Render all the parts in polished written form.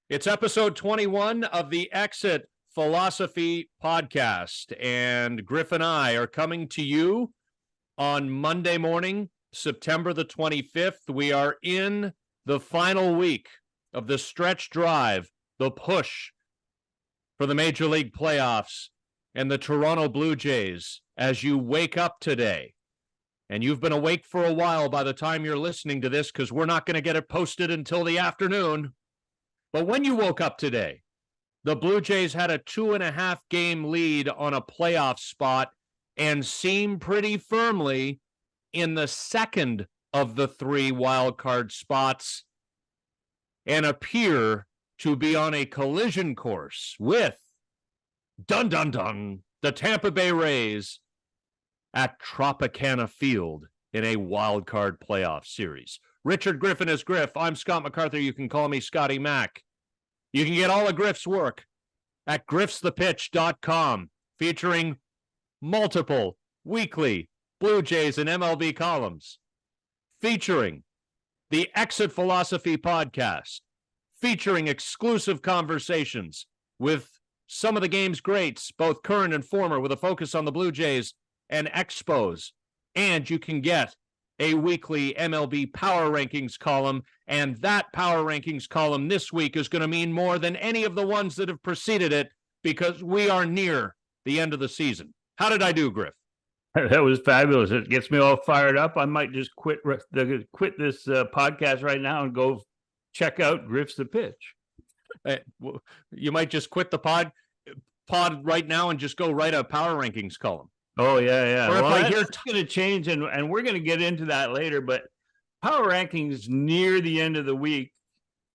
It's episode 21 of the Exit Philosophy Podcast, and Griff and I are coming to you on Monday morning, September the 25th. We are in the final week of the stretch drive, the push for the Major League playoffs and the Toronto Blue Jays. As you wake up today, and you've been awake for a while by the time you're listening to this, because we're not going to get it posted until the afternoon. But when you woke up today, the Blue Jays had a 2.5 game lead on a playoff spot and seem pretty firmly in the second of the three wildcard spots and appear to be on a collision course with, dun dun dun, the Tampa Bay Rays at Tropicana Field in a wildcard playoff series. Richard Griffin is Griff. I'm Scott MacArthur. You can call me Scotty Mac. You can get all of Griff's work at griffsthepitch.com, featuring multiple weekly Blue Jays and MLB columns, featuring the Exit Philosophy Podcast, featuring exclusive conversations with some of the game's greats, both current and former, with a focus on the Blue Jays and Expos. And you can get a weekly MLB Power Rankings column, and that Power Rankings column this week is going to mean more than any of the ones that have preceded it, because we are near the end of the season. How did I do, Griff? That was fabulous. It gets me all fired up. I might just quit this podcast right now and go check out Griff's The Pitch. You might just quit the pod right now and just go write a Power Rankings column. Oh, yeah. Or well, it's going to change, and we're going to get into that later, but Power Rankings near the end of the week,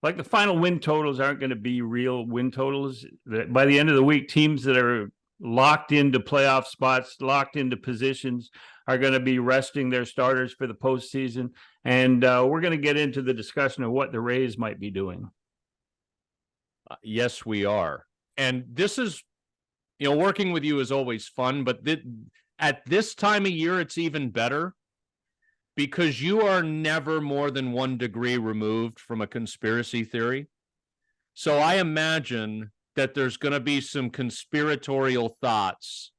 like the final win totals aren't going to be real win totals. By the end of the week, teams that are locked into playoff spots, locked into positions, are going to be resting their starters for the postseason, and we're going to get into the discussion of what the Rays might be doing. Yes, we are. And this is, working with you is always fun, but at this time of year, it's even better because you are never more than 1 degree removed from a conspiracy theory. So I imagine that there's going to be some conspiratorial thoughts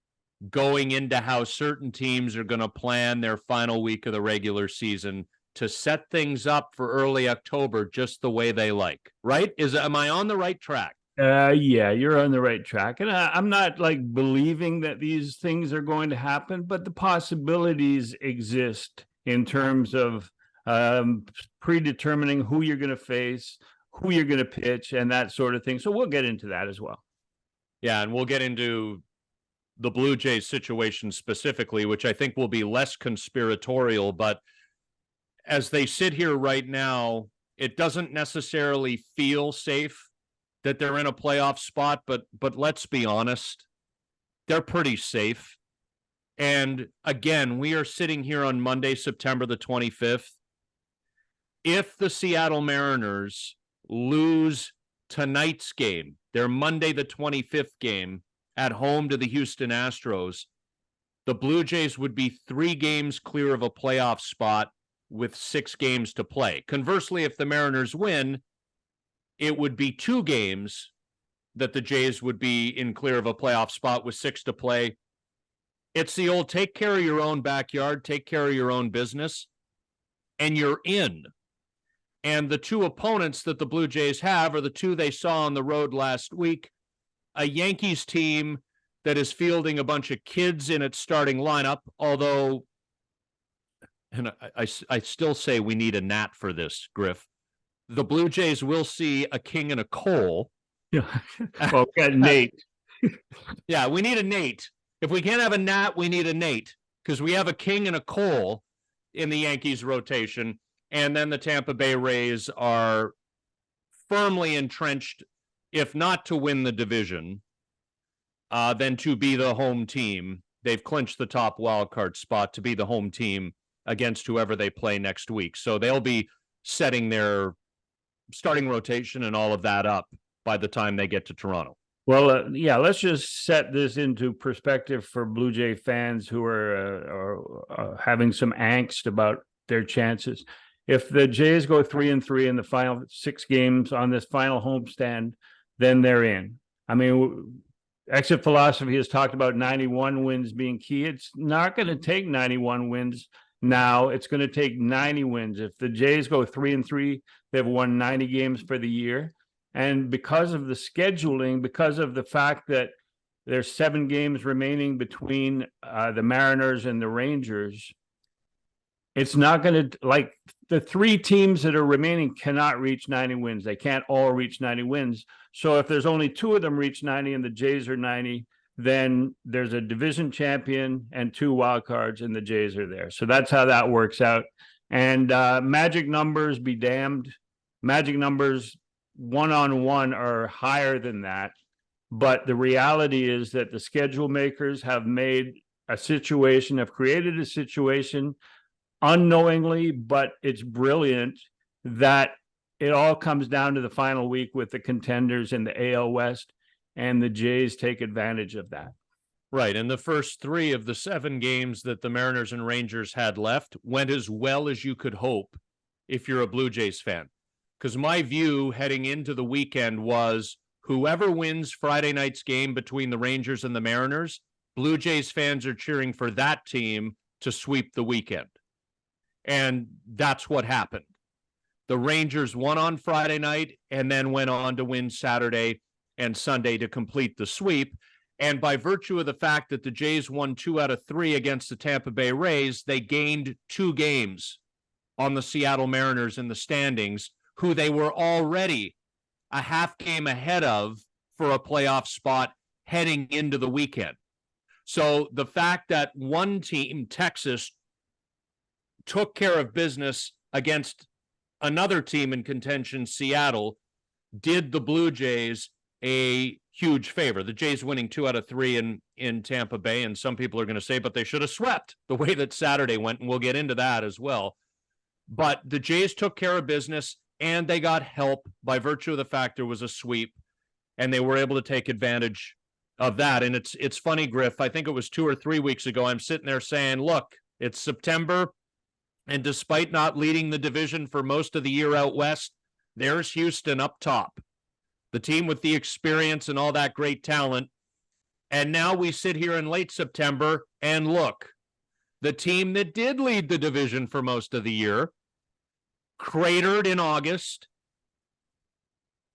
going into how certain teams are going to plan their final week of the regular season to set things up for early October just the way they like, right? Am I on the right track? Yeah, you're on the right track. And I'm not believing that these things are going to happen, but the possibilities exist in terms of predetermining who you're going to face, who you're going to pitch, and that sort of thing. So we'll get into that as well. Yeah, and we'll get into the Blue Jays situation specifically, which I think will be less conspiratorial, but as they sit here right now, it doesn't necessarily feel safe that they're in a playoff spot, but let's be honest, they're pretty safe. And again, we are sitting here on Monday, September the 25th. If the Seattle Mariners lose tonight's game, their Monday the 25th game at home to the Houston Astros, the Blue Jays would be 3 games clear of a playoff spot with 6 games to play. Conversely, if the Mariners win, it would be 2 games that the Jays would be in clear of a playoff spot with 6 to play. It's the old take care of your own backyard, take care of your own business, and you're in. And the 2 opponents that the Blue Jays have are the 2 they saw on the road last week. A Yankees team that is fielding a bunch of kids in its starting lineup, although, and I still say we need a Nat for this, Griff. The Blue Jays will see a King and a Cole. Yeah. Well, we got Nate. Yeah, we need a Nate. If we can't have a Nat, we need a Nate, because we have a King and a Cole in the Yankees rotation. And then the Tampa Bay Rays are firmly entrenched, if not to win the division, then to be the home team. They've clinched the top wildcard spot to be the home team against whoever they play next week. So they'll be setting their starting rotation and all of that up by the time they get to Toronto. Well, yeah, let's just set this into perspective for Blue Jay fans who are having some angst about their chances. If the Jays go 3-3 in the final 6 games on this final homestand, then they're in. I mean, exit philosophy has talked about 91 wins being key. It's not going to take 91 wins now. It's going to take 90 wins. If the Jays go 3-3, they've won 90 games for the year. And because of the scheduling, because of the fact that there's 7 games remaining between the Mariners and the Rangers, it's not going to, like, the 3 teams that are remaining cannot reach 90 wins. They can't all reach 90 wins. So if there's only 2 of them reach 90 and the Jays are 90, then there's a division champion and 2 wild cards and the Jays are there. So that's how that works out. And magic numbers be damned. Magic numbers one-on-one are higher than that. But the reality is that the schedule makers have created a situation unknowingly, but it's brilliant that it all comes down to the final week with the contenders in the AL West, and the Jays take advantage of that. Right. And the first 3 of the 7 games that the Mariners and Rangers had left went as well as you could hope if you're a Blue Jays fan. Because my view heading into the weekend was whoever wins Friday night's game between the Rangers and the Mariners, Blue Jays fans are cheering for that team to sweep the weekend. And that's what happened. The Rangers won on Friday night and then went on to win Saturday and Sunday to complete the sweep. And by virtue of the fact that the Jays won 2 out of 3 against the Tampa Bay Rays, they gained 2 games on the Seattle Mariners in the standings, who they were already a half game ahead of for a playoff spot heading into the weekend. So the fact that one team, Texas, took care of business against another team in contention, Seattle, did the Blue Jays a huge favor. The Jays winning 2 out of 3 in Tampa Bay, and some people are going to say, but they should have swept the way that Saturday went, and we'll get into that as well. But the Jays took care of business, and they got help by virtue of the fact there was a sweep, and they were able to take advantage of that. And it's funny, Griff, I think it was 2 or 3 weeks ago, I'm sitting there saying, look, it's September, and despite not leading the division for most of the year out west, there's Houston up top, the team with the experience and all that great talent. And now we sit here in late September and look, the team that did lead the division for most of the year cratered in August.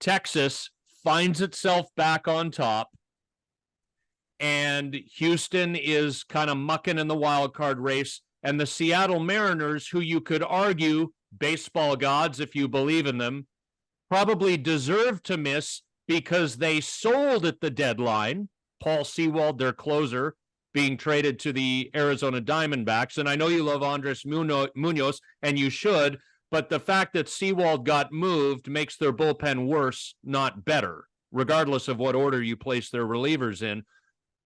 Texas finds itself back on top, and Houston is kind of mucking in the wild card race. And the Seattle Mariners, who you could argue, baseball gods, if you believe in them, probably deserve to miss because they sold at the deadline. Paul Sewald, their closer, being traded to the Arizona Diamondbacks. And I know you love Andres Munoz, and you should, but the fact that Sewald got moved makes their bullpen worse, not better, regardless of what order you place their relievers in.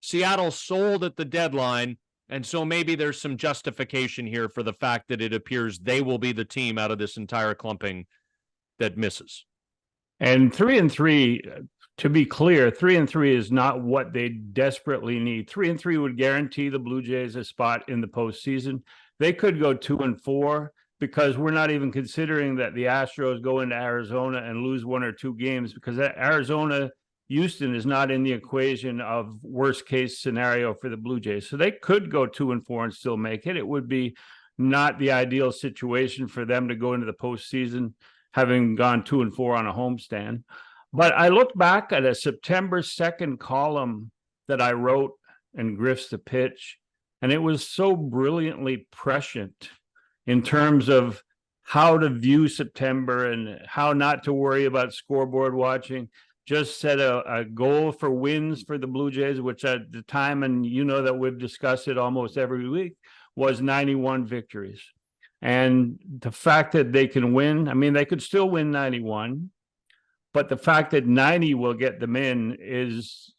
Seattle sold at the deadline, and so maybe there's some justification here for the fact that it appears they will be the team out of this entire clumping that misses. And 3-3, to be clear, 3-3 is not what they desperately need. 3-3 would guarantee the Blue Jays a spot in the postseason. They could go 2-4 because we're not even considering that the Astros go into Arizona and lose 1 or 2 games, because that Arizona Houston is not in the equation of worst case scenario for the Blue Jays. So they could go 2-4 and still make it. It would be not the ideal situation for them to go into the postseason having gone 2-4 on a homestand. But I look back at a September 2nd column that I wrote in Griff's The Pitch, and it was so brilliantly prescient in terms of how to view September and how not to worry about scoreboard watching. Just set a goal for wins for the Blue Jays, which at the time, and you know that we've discussed it almost every week, was 91 victories. And the fact that they can win, I mean, they could still win 91, but the fact that 90 will get them in is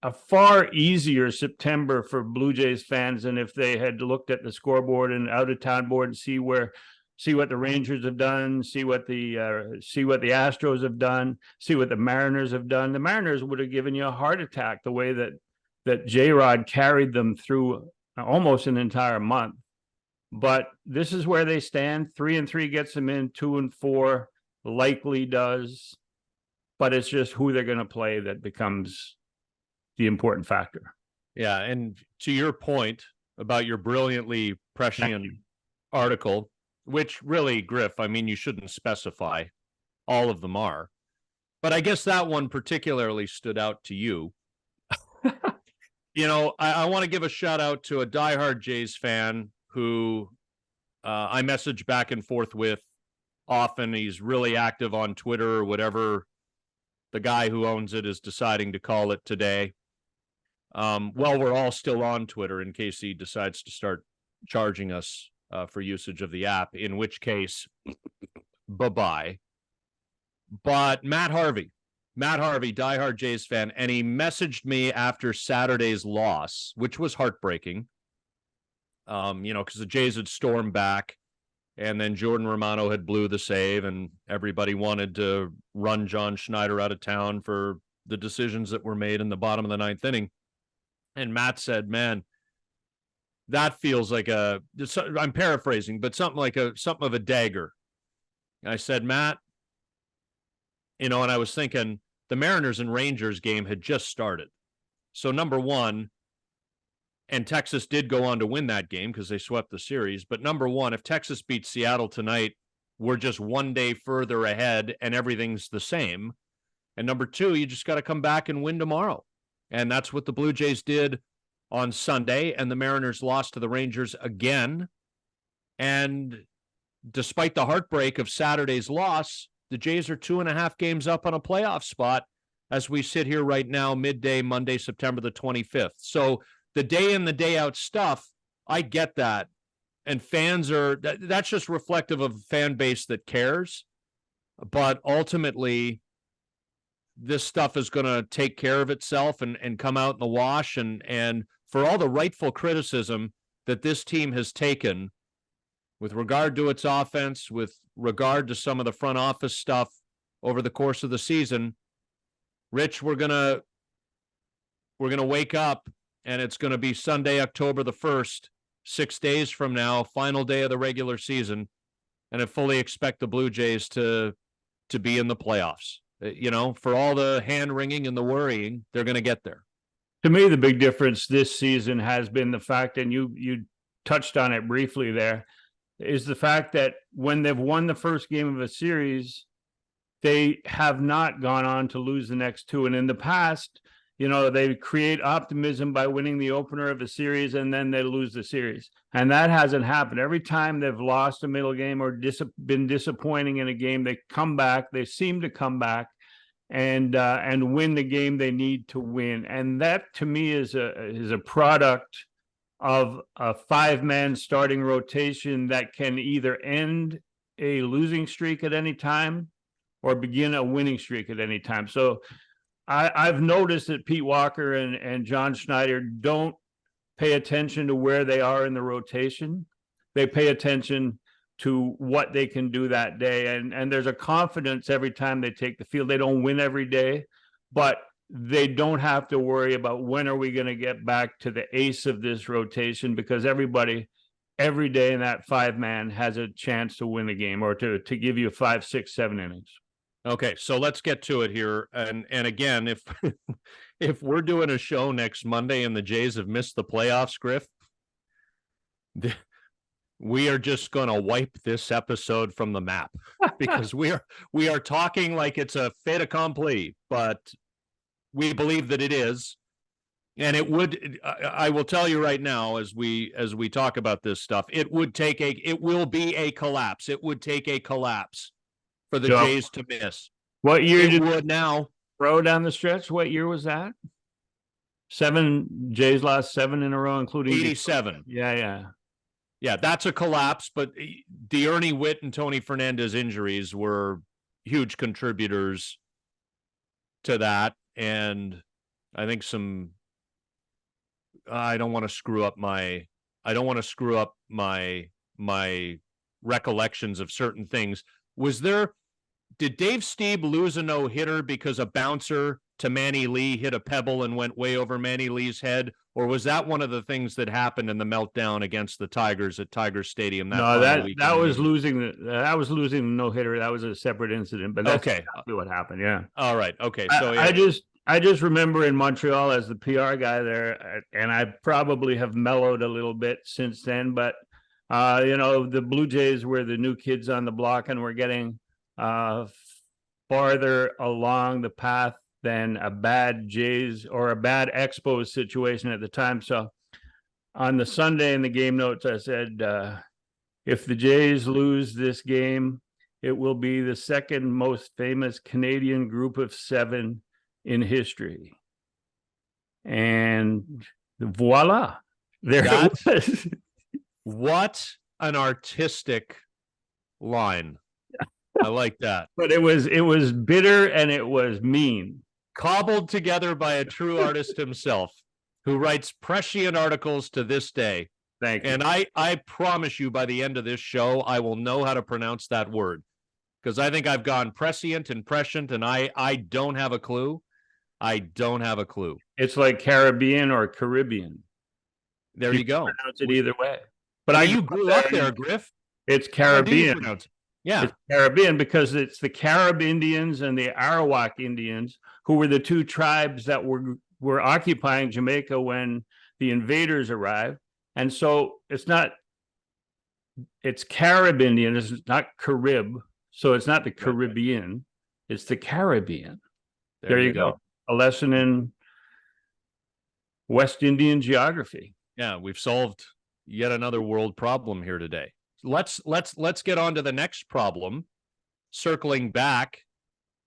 a far easier September for Blue Jays fans than if they had looked at the scoreboard and out-of-town board and see what the Rangers have done, see what the Astros have done, see what the Mariners have done. The Mariners would have given you a heart attack the way that J-Rod carried them through almost an entire month. but this is where they stand. 3-3 gets them in, 2-4 likely does, but it's just who they're going to play that becomes the important factor. Yeah, and to your point about your brilliantly prescient article, which really, Griff, I mean, you shouldn't specify. All of them are. But I guess that one particularly stood out to you. I want to give a shout out to a diehard Jays fan who I message back and forth with often. He's really active on Twitter or whatever the guy who owns it is deciding to call it today. We're all still on Twitter in case he decides to start charging us for usage of the app, in which case, bye-bye. But Matt Harvey, diehard Jays fan, and he messaged me after Saturday's loss, which was heartbreaking. Because the Jays had stormed back, and then Jordan Romano had blew the save, and everybody wanted to run John Schneider out of town for the decisions that were made in the bottom of the ninth inning. And Matt said, man, that feels like I'm paraphrasing, but something of a dagger. And I said, Matt, and I was thinking the Mariners and Rangers game had just started. So number one, and Texas did go on to win that game because they swept the series. But number one, if Texas beats Seattle tonight, we're just one day further ahead and everything's the same. And number two, you just got to come back and win tomorrow. And that's what the Blue Jays did on Sunday. And the Mariners lost to the Rangers again. And despite the heartbreak of Saturday's loss, the Jays are 2.5 games up on a playoff spot as we sit here right now, midday, Monday, September the 25th. So the day in, the day out stuff, I get that. And fans that's just reflective of a fan base that cares. But ultimately, this stuff is going to take care of itself and come out in the wash. And for all the rightful criticism that this team has taken with regard to its offense, with regard to some of the front office stuff over the course of the season, Rich, we're gonna wake up and it's going to be Sunday, October the 1st, 6 days from now, final day of the regular season, and I fully expect the Blue Jays to be in the playoffs. For all the hand-wringing and the worrying, they're going to get there. To me, the big difference this season has been the fact, and you touched on it briefly there, is the fact that when they've won the first game of a series, they have not gone on to lose the next two. And in the past, they create optimism by winning the opener of a series and then they lose the series. And that hasn't happened. Every time they've lost a middle game or been disappointing in a game, they come back. They seem to come back and win the game they need to win. And that, to me, is a product of a 5-man starting rotation that can either end a losing streak at any time or begin a winning streak at any time. So I've noticed that Pete Walker and John Schneider don't pay attention to where they are in the rotation. They pay attention to what they can do that day. And there's a confidence every time they take the field. They don't win every day, but they don't have to worry about when are we going to get back to the ace of this rotation, because everybody every day in that 5-man has a chance to win the game or to give you 5, 6, 7 innings. Okay, so let's get to it here. And again, if we're doing a show next Monday and the Jays have missed the playoffs, Griff, we are just going to wipe this episode from the map because we are talking like it's a fait accompli, but we believe that it is. And it would, I will tell you right now, as we talk about this stuff, it will be a collapse. It would take a collapse for the Jays to miss. What year it would now throw down the stretch? What year was that? 7 Jays lost 7 in a row, including 87. Yeah, that's a collapse. But the Ernie Witt and Tony Fernandez injuries were huge contributors to that, and I think I don't want to screw up my recollections of certain things. Did Dave Stieb lose a no-hitter because a bouncer to Manny Lee, hit a pebble and went way over Manny Lee's head? Or was that one of the things that happened in the meltdown against the Tigers at Tiger Stadium? No, that was losing the no-hitter. That was a separate incident, but that's exactly what happened. Yeah. All right. Okay. So I just remember in Montreal as the PR guy there, and I probably have mellowed a little bit since then, but the Blue Jays were the new kids on the block, and we're getting farther along the path than a bad Jays or a bad Expos situation at the time. So on the Sunday in the game notes, I said, if the Jays lose this game, it will be the second most famous Canadian group of 7 in history. And voila, there it was. What an artistic line. I like that. But it was bitter and it was mean. Cobbled together by a true artist himself, who writes prescient articles to this day. Thank you. And I promise you, by the end of this show, I will know how to pronounce that word, because I think I've gone prescient and prescient, and I don't have a clue. I don't have a clue. It's like Caribbean or Caribbean. There you go. Pronounce it either way. But you grew up there, Griff. It's Caribbean. Yeah. It's Caribbean because it's the Carib Indians and the Arawak Indians who were the 2 tribes that were occupying Jamaica when the invaders arrived. And so it's Carib Indian, it's not Carib. So it's not the Caribbean, it's the Caribbean. There you go. A lesson in West Indian geography. Yeah, we've solved yet another world problem here today. Let's get on to the next problem. Circling back,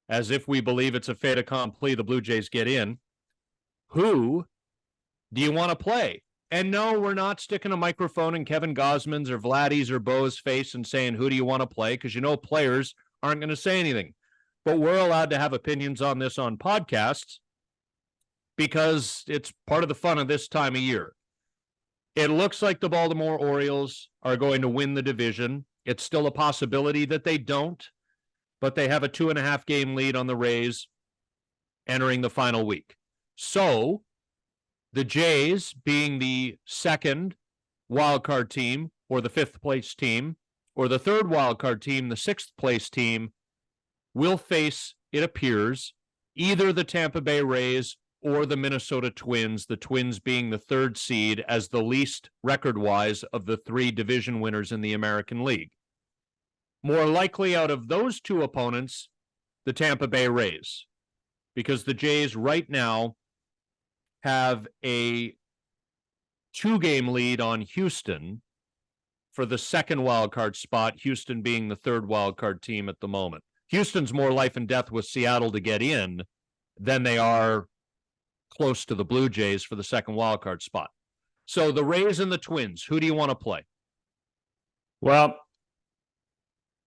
as if we believe it's a fait accompli, the Blue Jays get in. Who do you want to play? And no, we're not sticking a microphone in Kevin Gosman's or Vladdy's or Bo's face and saying, who do you want to play? Because players aren't going to say anything. But we're allowed to have opinions on this on podcasts because it's part of the fun of this time of year. It looks like the Baltimore Orioles are going to win the division. It's still a possibility that they don't, but they have a 2.5 game lead on the Rays entering the final week. So the Jays, being the second wildcard team or the 5th place team, or the third wildcard team, the 6th place team, will face, it appears, either the Tampa Bay Rays or the Minnesota Twins, the Twins being the 3rd seed as the least record-wise of the 3 division winners in the American League. More likely out of those 2 opponents, the Tampa Bay Rays, because the Jays right now have a 2-game lead on Houston for the 2nd wildcard spot, Houston being the 3rd wildcard team at the moment. Houston's more life and death with Seattle to get in than they are close to the Blue Jays for the 2nd wildcard spot. So the Rays and the Twins, who do you want to play? Well,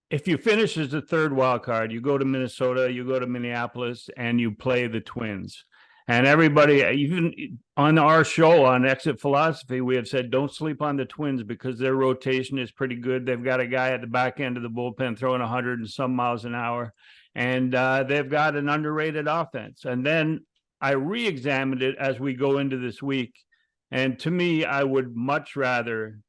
if you finish as the 3rd wildcard, you go to Minnesota, you go to Minneapolis, and you play the Twins. And everybody, even on our show on Exit Philosophy, we have said, don't sleep on the Twins because their rotation is pretty good. They've got a guy at the back end of the bullpen throwing 100 and some miles an hour. And they've got an underrated offense. And then I re-examined it as we go into this week. And to me, I would much rather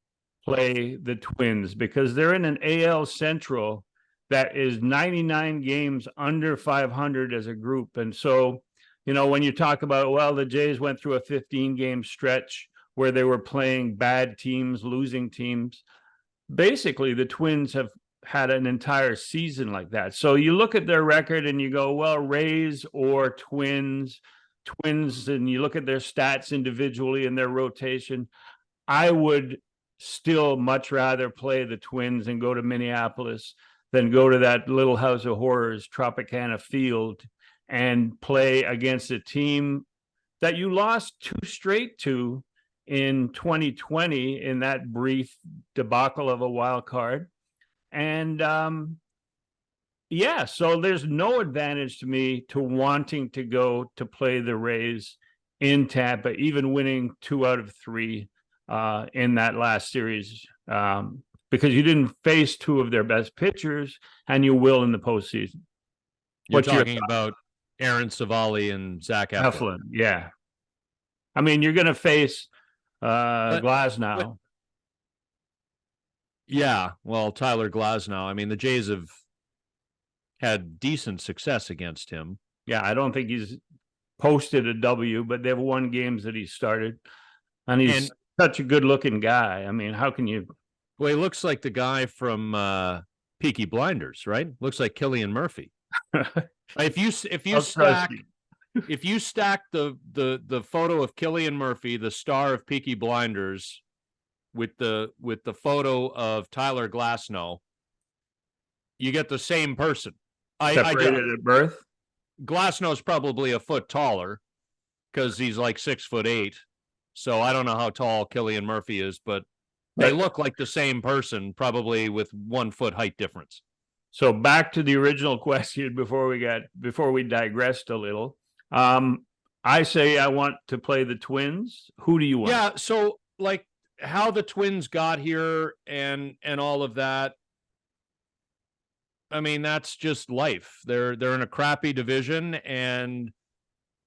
play the Twins because they're in an AL Central that is 99 games under 500 as a group. And so, when you talk about, well, the Jays went through a 15-game stretch where they were playing bad teams, losing teams. Basically, the Twins have had an entire season like that. So you look at their record and you go, well, Rays or Twins, and you look at their stats individually and their rotation. I would still much rather play the Twins and go to Minneapolis than go to that little house of horrors, Tropicana Field, and play against a team that you lost 2 straight to in 2020 in that brief debacle of a wild card. And so there's no advantage to me to wanting to go to play the Rays in Tampa, even winning 2 out of 3 in that last series, because you didn't face 2 of their best pitchers, and you will in the postseason. You're talking about Aaron Savali and Zach Eflin. Eflin, yeah. I mean, you're going to face But Glasnow. yeah, well, Tyler Glasnow. I mean, the Jays have had decent success against him. Yeah, I don't think he's posted a W, but they've won games that he started. And he's such a good-looking guy. I mean, how can you... Well, he looks like the guy from Peaky Blinders, right? Looks like Cillian Murphy. If you stack the photo of Cillian Murphy, the star of Peaky Blinders, with the photo of Tyler Glasnow, you get the same person. Separated at birth? Glasnow's probably a foot taller because he's like 6'8". So I don't know how tall Cillian Murphy is, but they look like the same person, probably with 1 foot height difference. So back to the original question before we digressed a little. I say I want to play the Twins. Who do you want? Yeah, so like how the Twins got here and all of that. I mean, that's just life. They're in a crappy division, and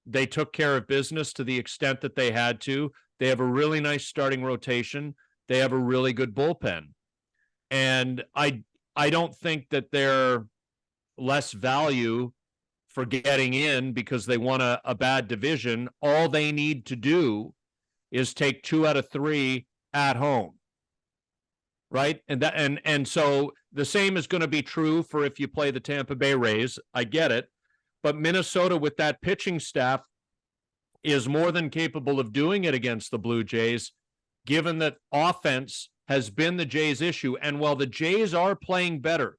they took care of business to the extent that they had to. They have a really nice starting rotation. They have a really good bullpen. And I don't think that they're less value for getting in because they won a bad division. All they need to do is take 2 out of 3 at home. Right? And so the same is going to be true for if you play the Tampa Bay Rays. I get it. But Minnesota, with that pitching staff, is more than capable of doing it against the Blue Jays, given that offense has been the Jays' issue. And while the Jays are playing better,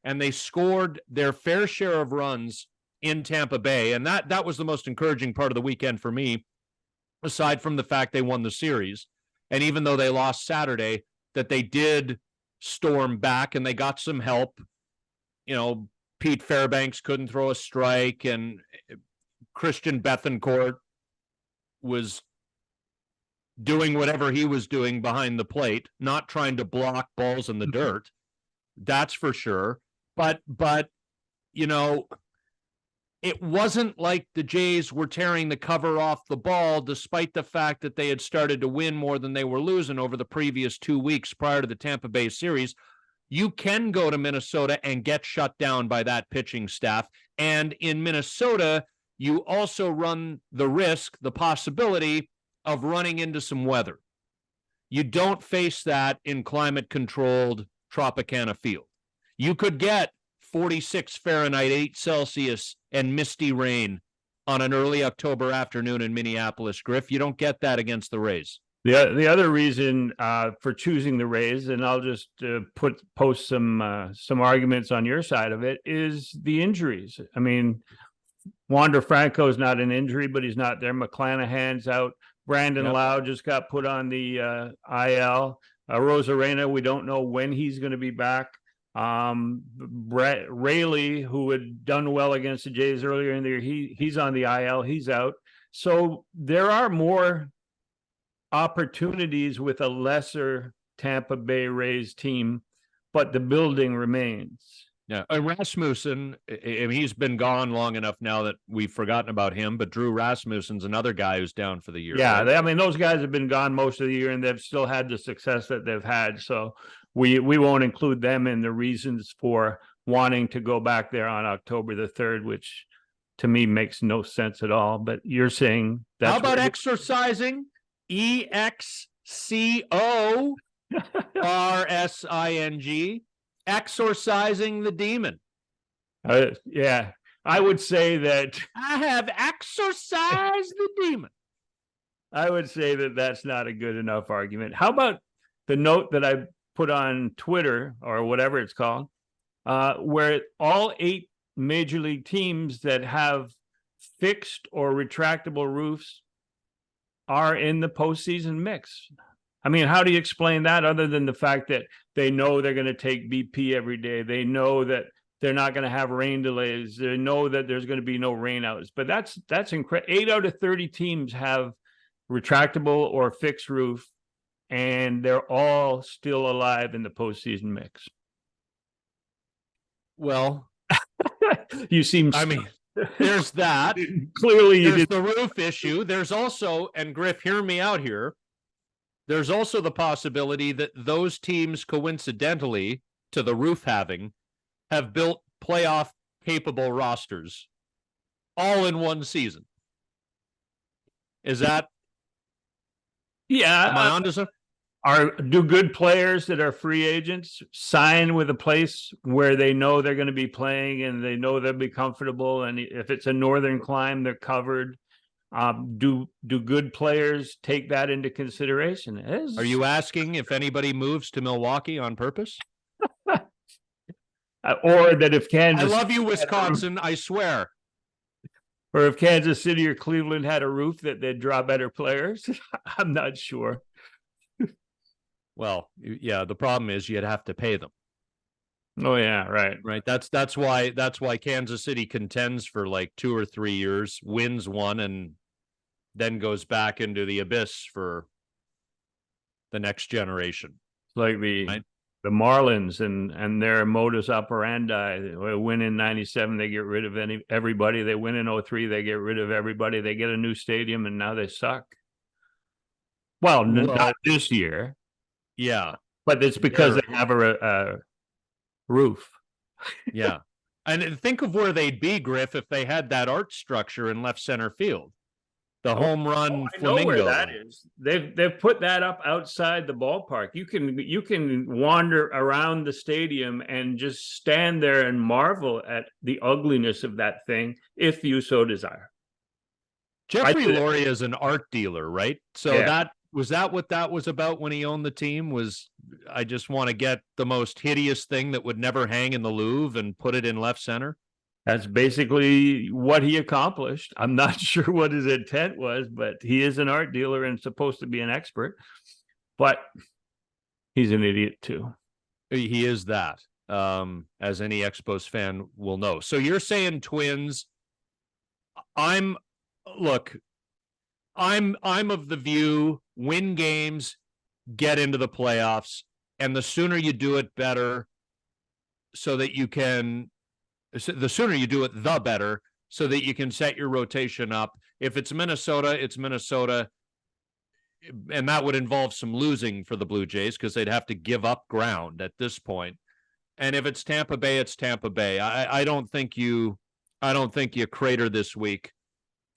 and they scored their fair share of runs in Tampa Bay, and that was the most encouraging part of the weekend for me, aside from the fact they won the series. And even though they lost Saturday, that they did storm back and they got some help. You know, Pete Fairbanks couldn't throw a strike, and Christian Bethancourt was doing whatever he was doing behind the plate, not trying to block balls in the dirt. That's for sure. But you know, it wasn't like the Jays were tearing the cover off the ball, despite the fact that they had started to win more than they were losing over the previous 2 weeks prior to the Tampa Bay series. You can go to Minnesota and get shut down by that pitching staff. And in Minnesota, you also run the risk, the possibility of running into some weather. You don't face that in climate-controlled Tropicana Field. You could get 46 Fahrenheit, 8 Celsius, and misty rain on an early October afternoon in Minneapolis, Griff. You don't get that against the Rays. The other reason for choosing the Rays, and I'll just post some arguments on your side of it, is the injuries. I mean, Wander Franco is not an injury, but he's not there. McClanahan's out. Brandon Lau just got put on the IL. Rosarena, we don't know when he's going to be back. Brett Raley, who had done well against the Jays earlier in the year, he's on the IL. He's out. So there are more opportunities with a lesser Tampa Bay Rays team, but the building remains. Yeah, and Rasmussen, he's been gone long enough now that we've forgotten about him, but Drew Rasmussen's another guy who's down for the year. Yeah, right? I mean, those guys have been gone most of the year, and they've still had the success that they've had, so we won't include them in the reasons for wanting to go back there on October the 3rd, which to me makes no sense at all, but you're saying that's... How about exercising? EXCORSING. Exorcising the demon. Yeah, I would say that I have exorcised the demon. I would say that that's not a good enough argument. How about the note that I put on Twitter or whatever it's called, where all 8 major league teams that have fixed or retractable roofs are in the postseason mix? I mean, how do you explain that other than the fact that they know they're going to take BP every day? They know that they're not going to have rain delays. They know that there's going to be no rainouts. But that's incredible. 8 out of 30 teams have retractable or fixed roof, and they're all still alive in the postseason mix. Well, you seem There's that. Clearly, you There's did. the roof issue. There's also, and Griff, hear me out here. There's also the possibility that those teams, coincidentally, to the roof having, have built playoff capable rosters all in one season. Is that, Yeah. am I onto something? Do good players that are free agents sign with a place where they know they're going to be playing and they know they'll be comfortable? And if it's a northern climb, they're covered. Do good players take that into consideration? Are you asking if anybody moves to Milwaukee on purpose? Or that if Kansas, I love you, Wisconsin, I swear. or if Kansas City or Cleveland had a roof, that they'd draw better players? I'm not sure. Well, yeah, the problem is you'd have to pay them. Oh yeah, right. Right. That's why Kansas City contends for like 2 or 3 years, wins one, and then goes back into the abyss for the next generation. Like the right? the Marlins and their modus operandi. They win in '97, they get rid of everybody. They win in '03, they get rid of everybody. They get a new stadium, and now they suck. Well, not this year. Yeah, but it's because they have a roof. Yeah, and think of where they'd be, Griff, if they had that art structure in left center field. The home run I flamingo. know where that is. They've put that up outside the ballpark. You can wander around the stadium and just stand there and marvel at the ugliness of that thing if you so desire. Jeffrey Loria is an art dealer, right? So Yeah. that what that was about when he owned the team? Was I just want to get the most hideous thing that would never hang in the Louvre and put it in left center? That's basically what he accomplished. I'm not sure what his intent was, but he is an art dealer and supposed to be an expert. But he's an idiot too. He is that, as any Expos fan will know. So you're saying Twins. I'm of the view, win games, get into the playoffs, and the sooner you do it, better, so that you can, the sooner you do it, the better, so that you can set your rotation up. If it's Minnesota, it's Minnesota, and that would involve some losing for the Blue Jays because they'd have to give up ground at this point. And if it's Tampa Bay, it's Tampa Bay. I don't think you crater this week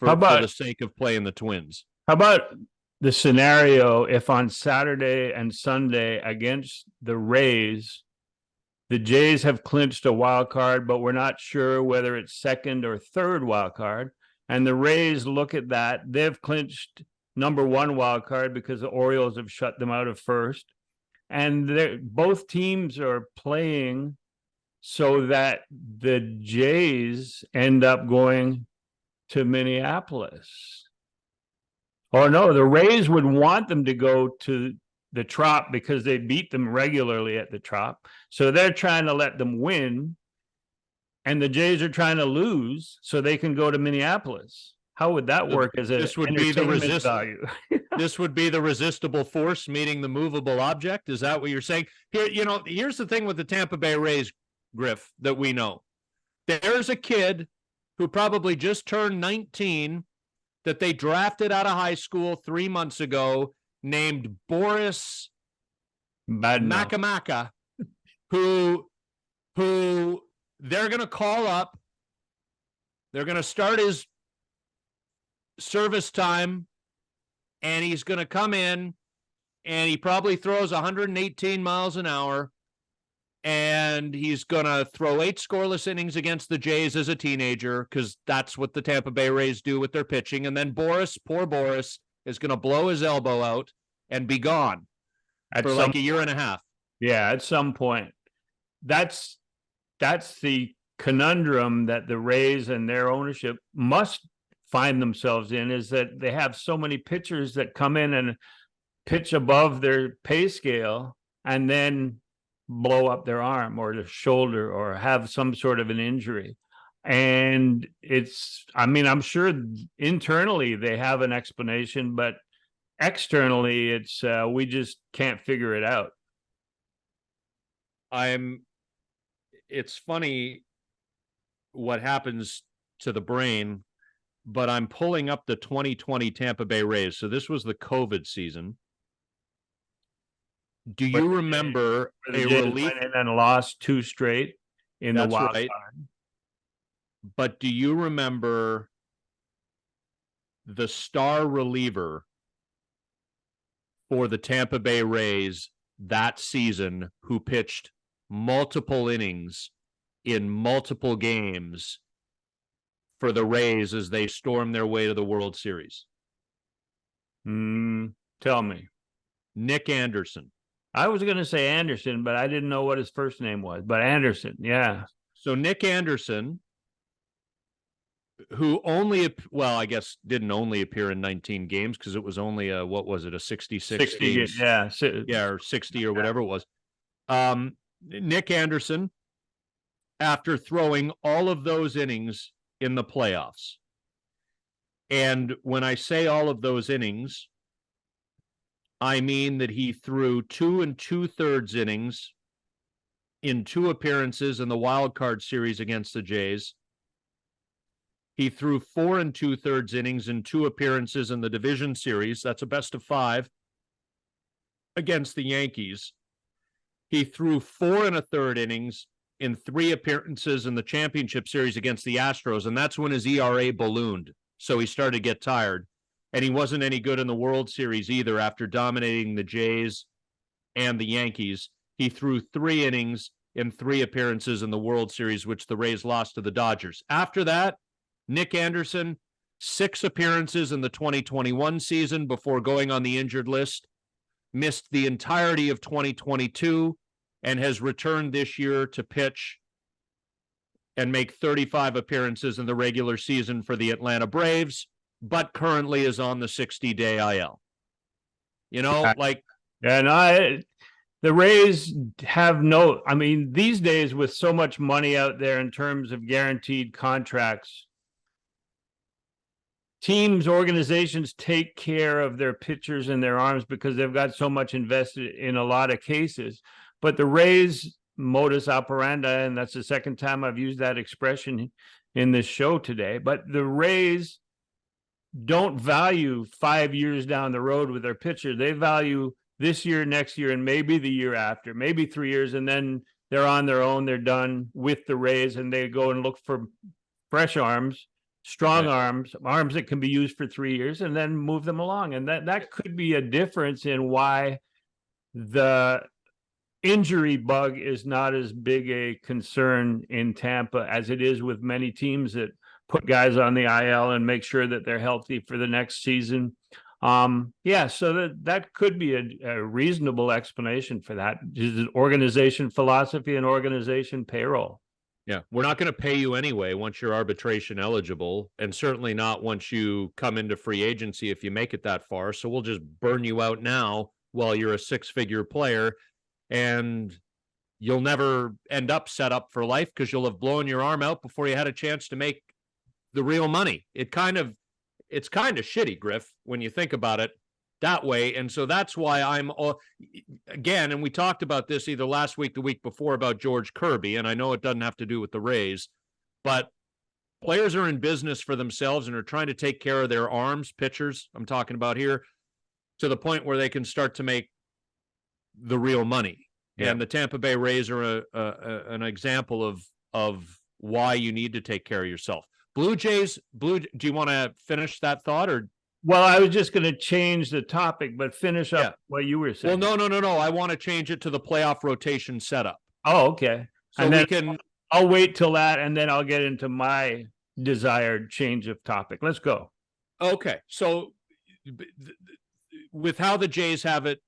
for the sake of playing the Twins. How about the scenario if on Saturday and Sunday against the Rays, the Jays have clinched a wild card, but we're not sure whether it's second or third wild card. And the Rays look at that. They've clinched number one wild card because the Orioles have shut them out of first. And both teams are playing so that the Jays end up going to Minneapolis. Or no, the Rays would want them to go to the Trop because they beat them regularly at the Trop. So they're trying to let them win. And the Jays are trying to lose so they can go to Minneapolis. How would that work as a this would be the value? This would be the resistible force meeting the movable object. Is that what you're saying? Here, here's the thing with the Tampa Bay Rays, Griff, that we know. There's a kid who probably just turned 19 that they drafted out of high school 3 months ago named Boris Makamaka, who they're going to call up. They're going to start his service time, and he's going to come in, and he probably throws 118 miles an hour, and he's going to throw 8 scoreless innings against the Jays as a teenager because that's what the Tampa Bay Rays do with their pitching. And then poor Boris, is going to blow his elbow out and be gone for like a year and a half. Yeah, at some point. That's the conundrum that the Rays and their ownership must find themselves in, is that they have so many pitchers that come in and pitch above their pay scale and then blow up their arm or their shoulder or have some sort of an injury. And I'm sure internally they have an explanation, but externally it's we just can't figure it out. It's funny what happens to the brain, but I'm pulling up the 2020 Tampa Bay Rays. So this was the COVID season. Do you remember the a Jays relief? went in and lost 2 straight in the That's wild right. card. But do you remember the star reliever for the Tampa Bay Rays that season who pitched multiple innings in multiple games for the Rays as they stormed their way to the World Series? Tell me. Nick Anderson. I was going to say Anderson, but I didn't know what his first name was. But Anderson, yeah. So Nick Anderson, who only, well, I guess didn't only appear in 19 games because it was only a, what was it, a 66 60, games? yeah, or 60 or whatever it was. Nick Anderson, after throwing all of those innings in the playoffs, and when I say all of those innings, I mean that he threw 2 2/3 innings in 2 appearances in the wild card series against the Jays. He threw 4 2/3 innings in 2 appearances in the division series. That's a best of 5 against the Yankees. He threw 4 1/3 innings in 3 appearances in the championship series against the Astros, and that's when his ERA ballooned. So he started to get tired. And he wasn't any good in the World Series either after dominating the Jays and the Yankees. He threw 3 innings in 3 appearances in the World Series, which the Rays lost to the Dodgers. After that, Nick Anderson, 6 appearances in the 2021 season before going on the injured list, missed the entirety of 2022, and has returned this year to pitch and make 35 appearances in the regular season for the Atlanta Braves, but currently is on the 60-day IL. You know, like... And the Rays have no, I mean, these days with so much money out there in terms of guaranteed contracts, teams, organizations take care of their pitchers and their arms because they've got so much invested in a lot of cases. But the Rays modus operandi, and that's the second time I've used that expression in this show today, but the Rays don't value 5 years down the road with their pitcher. They value this year, next year, and maybe the year after, maybe 3 years, and then they're on their own. They're done with the Rays, and they go and look for fresh arms, strong arms that can be used for 3 years, and then move them along. And that could be a difference in why the injury bug is not as big a concern in Tampa as it is with many teams that put guys on the IL and make sure that they're healthy for the next season. So that could be a reasonable explanation for that. Is it organization philosophy and organization payroll? Yeah, we're not going to pay you anyway once you're arbitration eligible, and certainly not once you come into free agency if you make it that far. So we'll just burn you out now while you're a 6-figure player, and you'll never end up set up for life because you'll have blown your arm out before you had a chance to make the real money. It's kind of shitty, Griff, when you think about it that way. And so that's why I'm, again, and we talked about this either last week, the week before, about George Kirby, and I know it doesn't have to do with the Rays, but players are in business for themselves and are trying to take care of their arms, pitchers I'm talking about here, to the point where they can start to make the real money. Yeah. And the Tampa Bay Rays are an example of why you need to take care of yourself. Blue Jays, do you want to finish that thought, or? Well, I was just going to change the topic, but finish up what you were saying. Well, no. I want to change it to the playoff rotation setup. Oh, okay. So and then I'll wait till that, and then I'll get into my desired change of topic. Let's go. Okay. So with how the Jays have it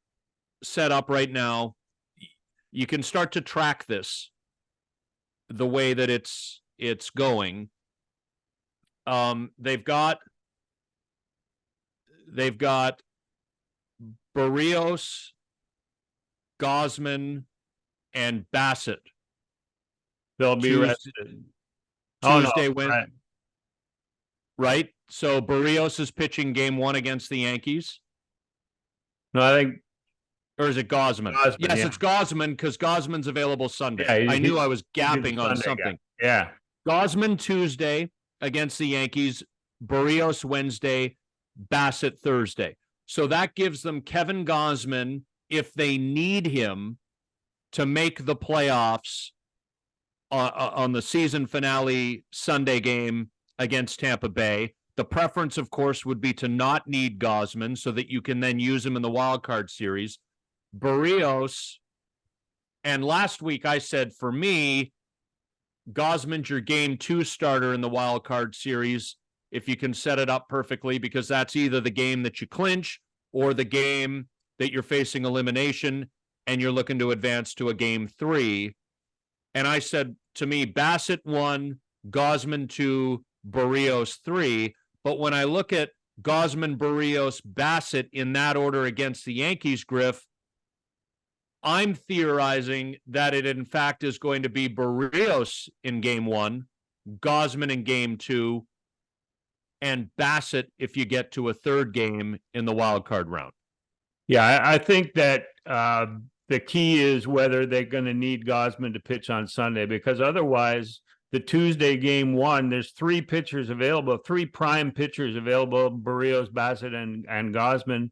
set up right now, you can start to track this the way that it's going. They've got Barrios, Gausman, and Bassett. They'll be rested. Tuesday win. Right? So Barrios is pitching game 1 against the Yankees. No, I think. Or is it Gausman? Yes, it's Gausman because Gausman's available Sunday. Yeah, I knew I was gapping on something. Guy. Yeah. Gausman Tuesday, against the Yankees, Barrios Wednesday, Bassett Thursday. So that gives them Kevin Gausman, if they need him to make the playoffs on the season finale Sunday game against Tampa Bay. The preference, of course, would be to not need Gausman so that you can then use him in the wild card series. Barrios, and last week I said, for me, Gausman's your game 2 starter in the wild card series if you can set it up perfectly, because that's either the game that you clinch or the game that you're facing elimination and you're looking to advance to a game 3. And I said, to me, Bassett 1, Gausman 2, Barrios 3. But when I look at Gausman, Barrios, Bassett in that order against the Yankees, Griff, I'm theorizing that it in fact is going to be Barrios in game 1, Gausman in game 2, and Bassett if you get to a third game in the wild card round. Yeah, I think that the key is whether they're going to need Gausman to pitch on Sunday, because otherwise the Tuesday game 1, there's 3 pitchers available, 3 prime pitchers available, Barrios, Bassett, and Gausman.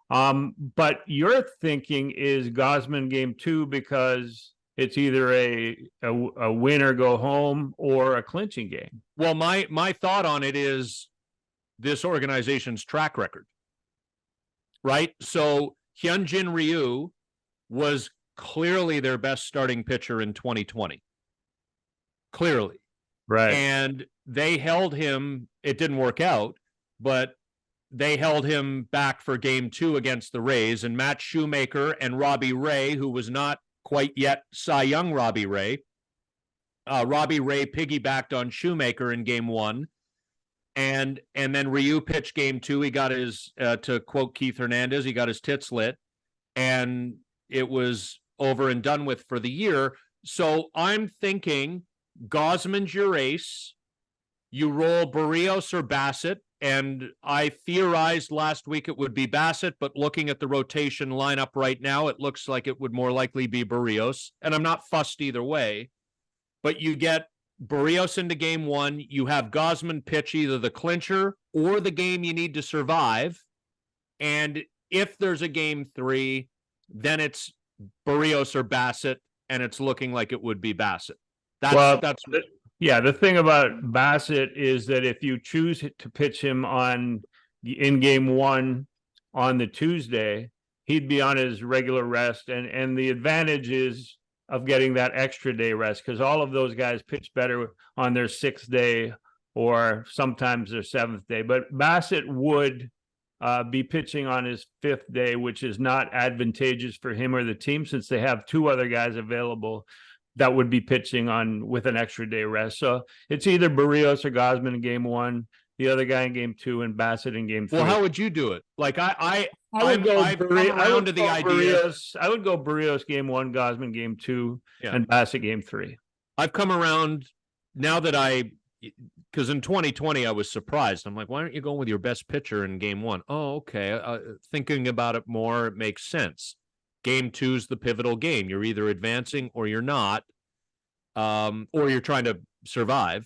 But your thinking is Gausman game 2 because it's either a win or go home or a clinching game. Well, my thought on it is this organization's track record, right? So Hyunjin Ryu was clearly their best starting pitcher in 2020. Clearly. Right. And they held him, it didn't work out, but they held him back for game 2 against the Rays, and Matt Shoemaker and Robbie Ray, who was not quite yet Cy Young Robbie Ray piggybacked on Shoemaker in game 1. And then Ryu pitched game 2. He got his, to quote Keith Hernandez, he got his tits lit, and it was over and done with for the year. So I'm thinking Gausman's your ace. You roll Barrios or Bassett, and I theorized last week it would be Bassett, but looking at the rotation lineup right now, it looks like it would more likely be Barrios, and I'm not fussed either way. But you get Barrios into game 1, you have Gausman pitch either the clincher or the game you need to survive, and if there's a game 3, then it's Barrios or Bassett, and it's looking like it would be Bassett. Yeah, the thing about Bassett is that if you choose to pitch him in game 1 on the Tuesday, he'd be on his regular rest, and the advantage is of getting that extra day rest, because all of those guys pitch better on their 6th day or sometimes their 7th day. But Bassett would be pitching on his 5th day, which is not advantageous for him or the team, since they have 2 other guys available that would be pitching on with an extra day rest. So it's either Barrios or Gausman in game 1, the other guy in game 2, and Bassett in game 3. Well, how would you do it? Like I would go Barrios. I would go Barrios game 1, Gausman game 2, and Bassett game 3. I've come around now that because in 2020 I was surprised. I'm like, why aren't you going with your best pitcher in game 1? Oh, okay. Thinking about it more, it makes sense. Game 2 is the pivotal game. You're either advancing or you're not, or you're trying to survive.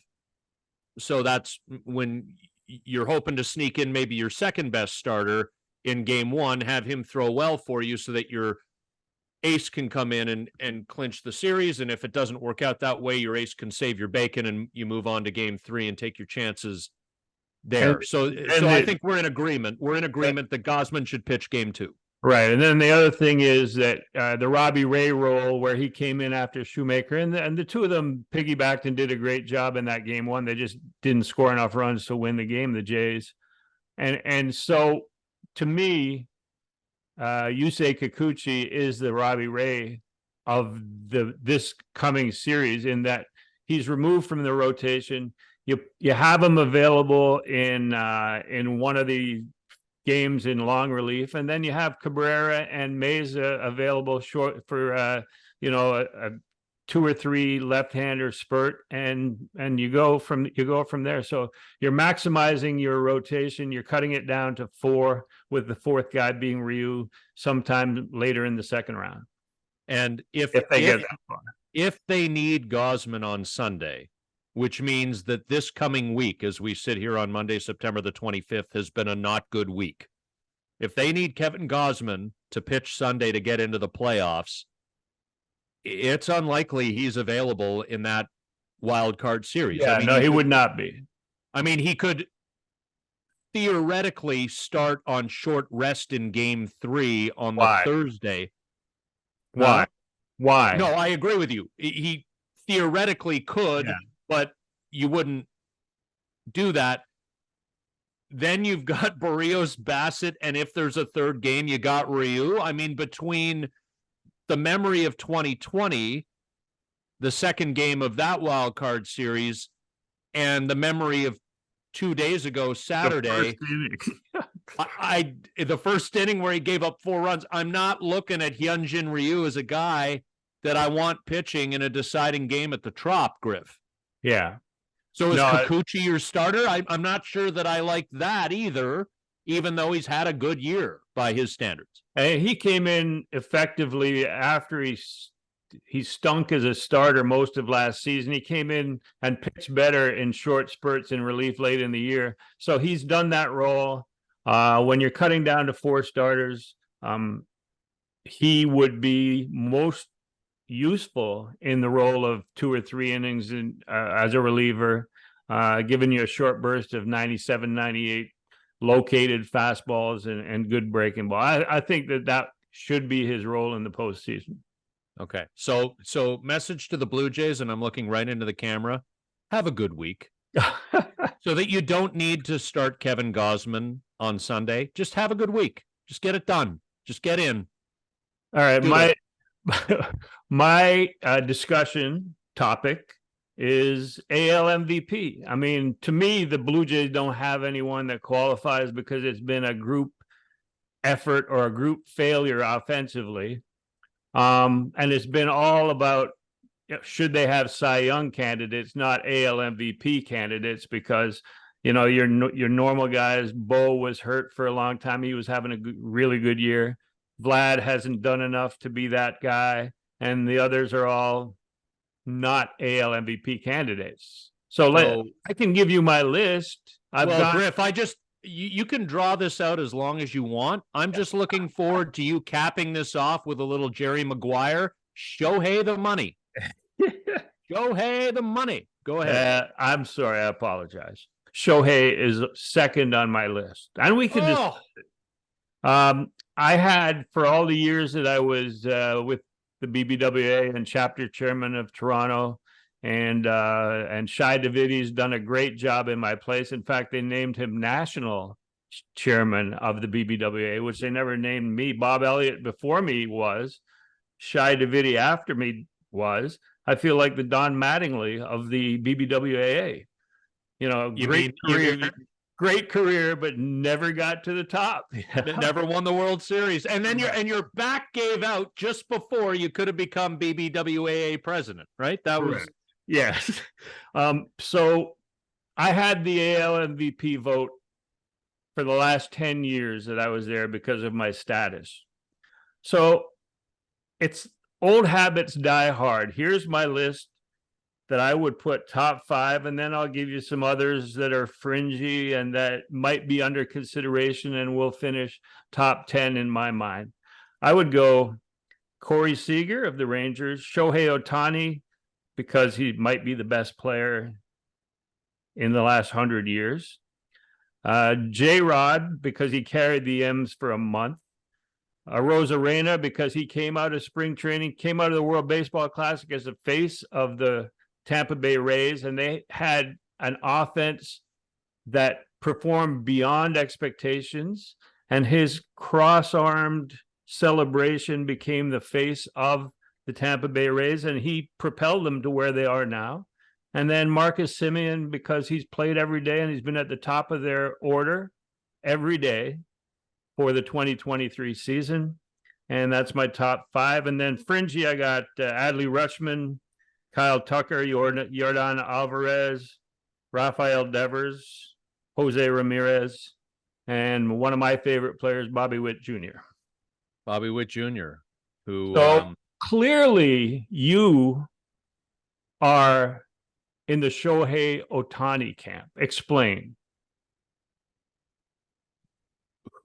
So that's when you're hoping to sneak in maybe your second best starter in game 1, have him throw well for you so that your ace can come in and clinch the series. And if it doesn't work out that way, your ace can save your bacon and you move on to game 3 and take your chances there. So I think we're in agreement. We're in agreement that Gausman should pitch game 2. Right. And then the other thing is that the Robbie Ray role, where he came in after Shoemaker, and the 2 of them piggybacked and did a great job in that game 1. They just didn't score enough runs to win the game, the Jays. And so to me, Yusei Kikuchi is the Robbie Ray of this coming series, in that he's removed from the rotation. You have him available in one of the games in long relief, and then you have Cabrera and Meza available short for a 2 or 3 left-hander spurt, and you go from there. So you're maximizing your rotation. You're cutting it down to 4, with the 4th guy being Ryu sometime later in the second round. And if they get that far, if they need Gausman on Sunday, which means that this coming week, as we sit here on Monday, September the 25th, has been a not good week. If they need Kevin Gausman to pitch Sunday to get into the playoffs, it's unlikely he's available in that wild card series. Yeah, I mean, no, he would not be. I mean, he could theoretically start on short rest in game 3 on the Why? Thursday. Why? Huh? Why? No, I agree with you. He theoretically could, Yeah. but you wouldn't do that. Then you've got Barrios, Bassett, and if there's a third game, you got Ryu. I mean, between the memory of 2020, the second game of that wild card series, and the memory of 2 days ago, Saturday, the first inning where he gave up 4 runs. I'm not looking at Hyunjin Ryu as a guy that I want pitching in a deciding game at the Trop, Griff. Yeah. So is Kikuchi your starter? I'm not sure that I like that either, even though he's had a good year by his standards. And he came in effectively after he stunk as a starter most of last season. He came in and pitched better in short spurts in relief late in the year. So he's done that role. When you're cutting down to 4 starters, he would be most useful in the role of 2 or 3 innings as a reliever, giving you a short burst of 97, 98 located fastballs and good breaking ball. I think that should be his role in the postseason. Okay. So message to the Blue Jays, and I'm looking right into the camera. Have a good week. So that you don't need to start Kevin Gausman on Sunday. Just have a good week. Just get it done. Just get in. All right. My discussion topic is AL MVP. I mean, to me, the Blue Jays don't have anyone that qualifies because it's been a group effort or a group failure offensively. And it's been all about, should they have Cy Young candidates, not AL MVP candidates, because, your normal guys, Bo was hurt for a long time. He was having a really good year. Vlad hasn't done enough to be that guy. And the others are all not AL MVP candidates. So I can give you my list. Griff, you can draw this out as long as you want. I'm just looking forward to you capping this off with a little Jerry Maguire. Shohei the money. Shohei the money. Go ahead. I'm sorry. I apologize. Shohei is second on my list. And we can just... I had, for all the years that I was with the BBWA and chapter chairman of Toronto, and Shai Davidi's done a great job in my place. In fact, they named him national chairman of the BBWA, which they never named me. Bob Elliott before me was. Shai Davidi after me was. I feel like the Don Mattingly of the BBWAA. Great career, but never got to the top. Never won the World Series. And then your back gave out just before you could have become BBWAA president, right? That Correct. Was yes. So I had the AL MVP vote for the last 10 years that I was there because of my status. So it's old habits die hard. Here's my list that I would put top 5, and then I'll give you some others that are fringy and that might be under consideration, and we'll finish top 10 in my mind. I would go Corey Seager of the Rangers, Shohei Ohtani, because he might be the best player in the last 100 years. J-Rod, because he carried the M's for a month. Rosarena, because he came out of spring training, came out of the World Baseball Classic as the face of the Tampa Bay Rays, and they had an offense that performed beyond expectations, and his cross-armed celebration became the face of the Tampa Bay Rays, and he propelled them to where they are now. And then Marcus Semien, because he's played every day and he's been at the top of their order every day for the 2023 season. And that's my top 5. And then fringy, I got Adley Rutschman, Kyle Tucker, Yordan Alvarez, Rafael Devers, Jose Ramirez, and one of my favorite players, Bobby Witt Jr. Bobby Witt Jr., who... So clearly you are in the Shohei Ohtani camp? Explain.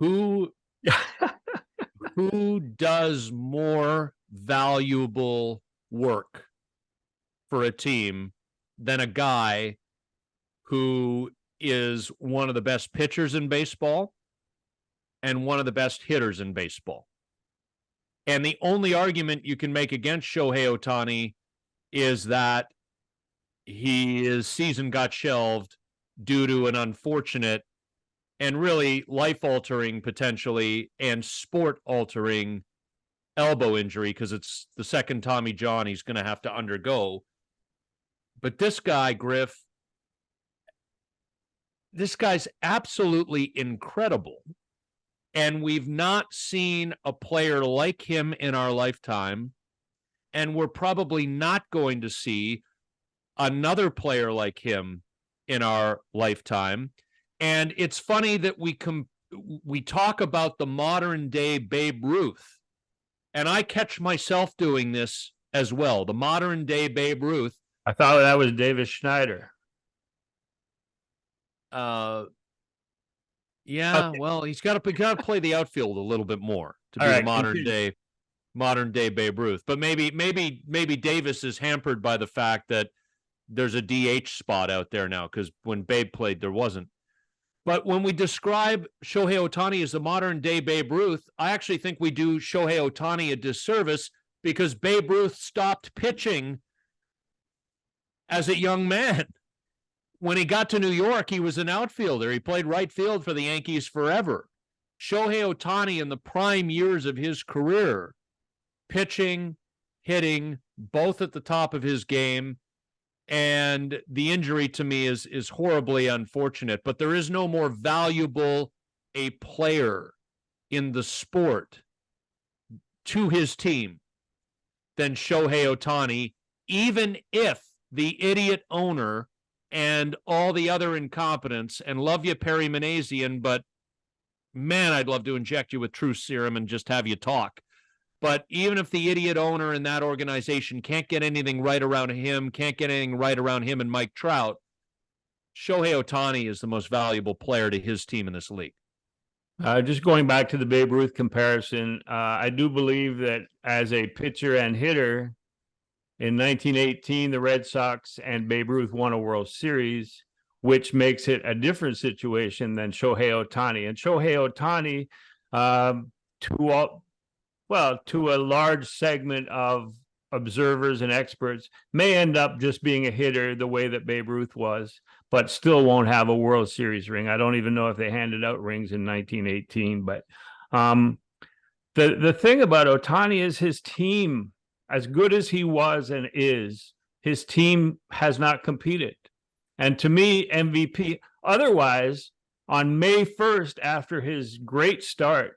Who who does more valuable work for a team than a guy who is one of the best pitchers in baseball and one of the best hitters in baseball? And the only argument you can make against Shohei Ohtani is that his season got shelved due to an unfortunate and really life-altering potentially and sport-altering elbow injury, because it's the second Tommy John he's going to have to undergo. But this guy, Griff, this guy's absolutely incredible. And we've not seen a player like him in our lifetime. And we're probably not going to see another player like him in our lifetime. And it's funny that we talk about the modern day Babe Ruth, and I catch myself doing this as well. The modern day Babe Ruth. I thought that was Davis Schneider. Yeah, okay. Well, he's got to play the outfield a little bit more to be All right, the modern day Babe Ruth. But maybe Davis is hampered by the fact that there's a DH spot out there now, because when Babe played, there wasn't. But when we describe Shohei Ohtani as the modern day Babe Ruth, I actually think we do Shohei Ohtani a disservice, because Babe Ruth stopped pitching as a young man. When he got to New York, he was an outfielder. He played right field for the Yankees forever. Shohei Ohtani, in the prime years of his career, pitching, hitting, both at the top of his game. And the injury to me is horribly unfortunate, but there is no more valuable a player in the sport to his team than Shohei Ohtani, even if the idiot owner and all the other incompetence, and love you, Perry Manassian, but man, I'd love to inject you with truth serum and just have you talk. But even if the idiot owner in that organization can't get anything right around him, and Mike Trout, Shohei Ohtani is the most valuable player to his team in this league. Just going back to the Babe Ruth comparison, I do believe that as a pitcher and hitter, in 1918, the Red Sox and Babe Ruth won a World Series, which makes it a different situation than Shohei Ohtani. And Shohei Ohtani, to a large segment of observers and experts, may end up just being a hitter the way that Babe Ruth was, but still won't have a World Series ring. I don't even know if they handed out rings in 1918. But the thing about Ohtani is his team, as good as he was and is, his team has not competed. And to me, MVP, otherwise, on May 1st, after his great start,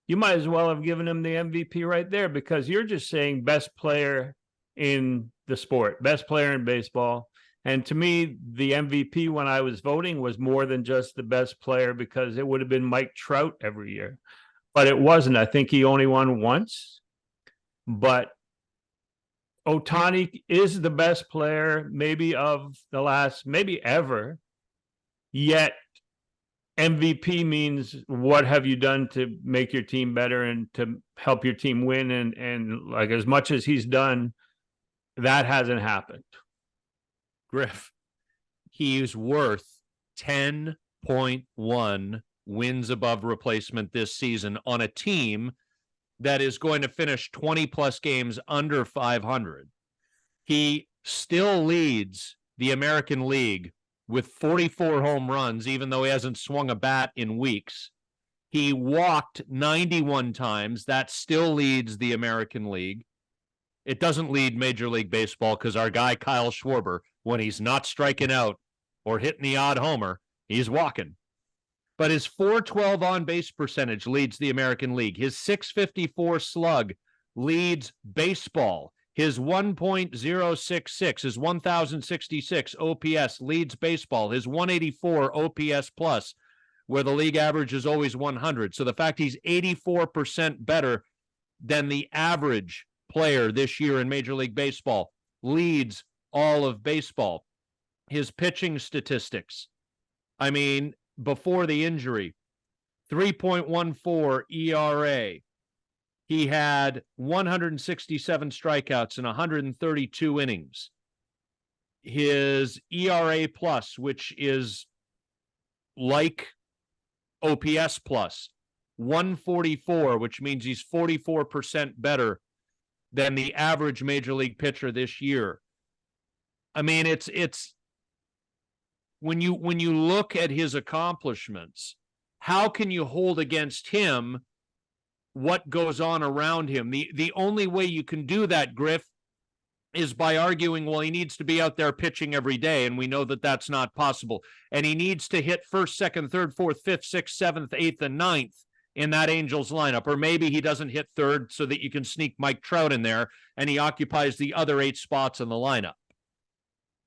you might as well have given him the MVP right there, because you're just saying best player in the sport, best player in baseball. And to me, the MVP when I was voting was more than just the best player, because it would have been Mike Trout every year. But it wasn't. I think he only won once. But Ohtani is the best player maybe of the last, maybe ever. Yet MVP means what have you done to make your team better and to help your team win, and like, as much as he's done, that hasn't happened. Griff, he's worth 10.1 wins above replacement this season on a team that is going to finish 20 plus games under 500. He still leads the American League with 44 home runs, even though he hasn't swung a bat in weeks. He walked 91 times. That still leads the American League. It doesn't lead Major League Baseball, because our guy Kyle Schwarber, when he's not striking out or hitting the odd homer, he's walking. But his .412 on-base percentage leads the American League. His .654 slug leads baseball. His 1.066, his 1,066 OPS leads baseball. His 184 OPS plus, where the league average is always 100. So the fact he's 84% better than the average player this year in Major League Baseball leads all of baseball. his pitching statistics. I mean, before the injury, 3.14 ERA. He had 167 strikeouts in 132 innings. His ERA plus, which is like OPS plus, 144, which means he's 44% better than the average major league pitcher this year. I mean, it's when you look at his accomplishments, how can you hold against him what goes on around him? The only way you can do that, Griff, is by arguing, well, he needs to be out there pitching every day, and we know that that's not possible. And he needs to hit first, second, third, fourth, fifth, sixth, seventh, eighth, and ninth in that Angels lineup. Or maybe he doesn't hit third so that you can sneak Mike Trout in there, and he occupies the other 8 spots in the lineup.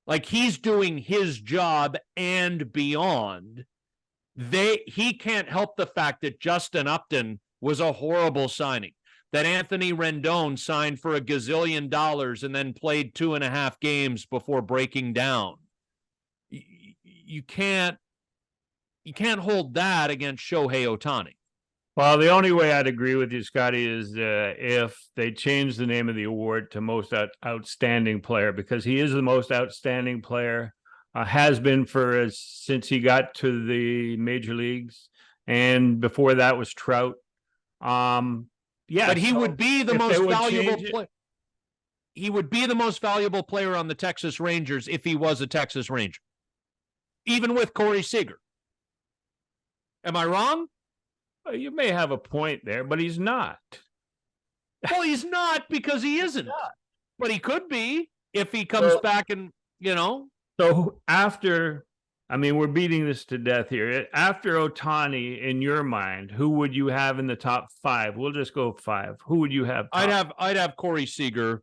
Like, he's doing his job and beyond. He can't help the fact that Justin Upton was a horrible signing, that Anthony Rendon signed for $1 gazillion and then played 2.5 games before breaking down. You can't hold that against Shohei Ohtani. Well, the only way I'd agree with you, Scotty, is if they change the name of the award to most outstanding player, because he is the most outstanding player, has been since he got to the major leagues, and before that was Trout. Yeah, but he would be the most valuable player. He would be the most valuable player on the Texas Rangers if he was a Texas Ranger, even with Corey Seager. Am I wrong? Well, you may have a point there, but he's not. Well, he's not because he isn't. But he could be if he comes back and, So after, we're beating this to death here. After Ohtani, in your mind, who would you have in the top 5? We'll just go 5. Who would you have? I'd have Corey Seager.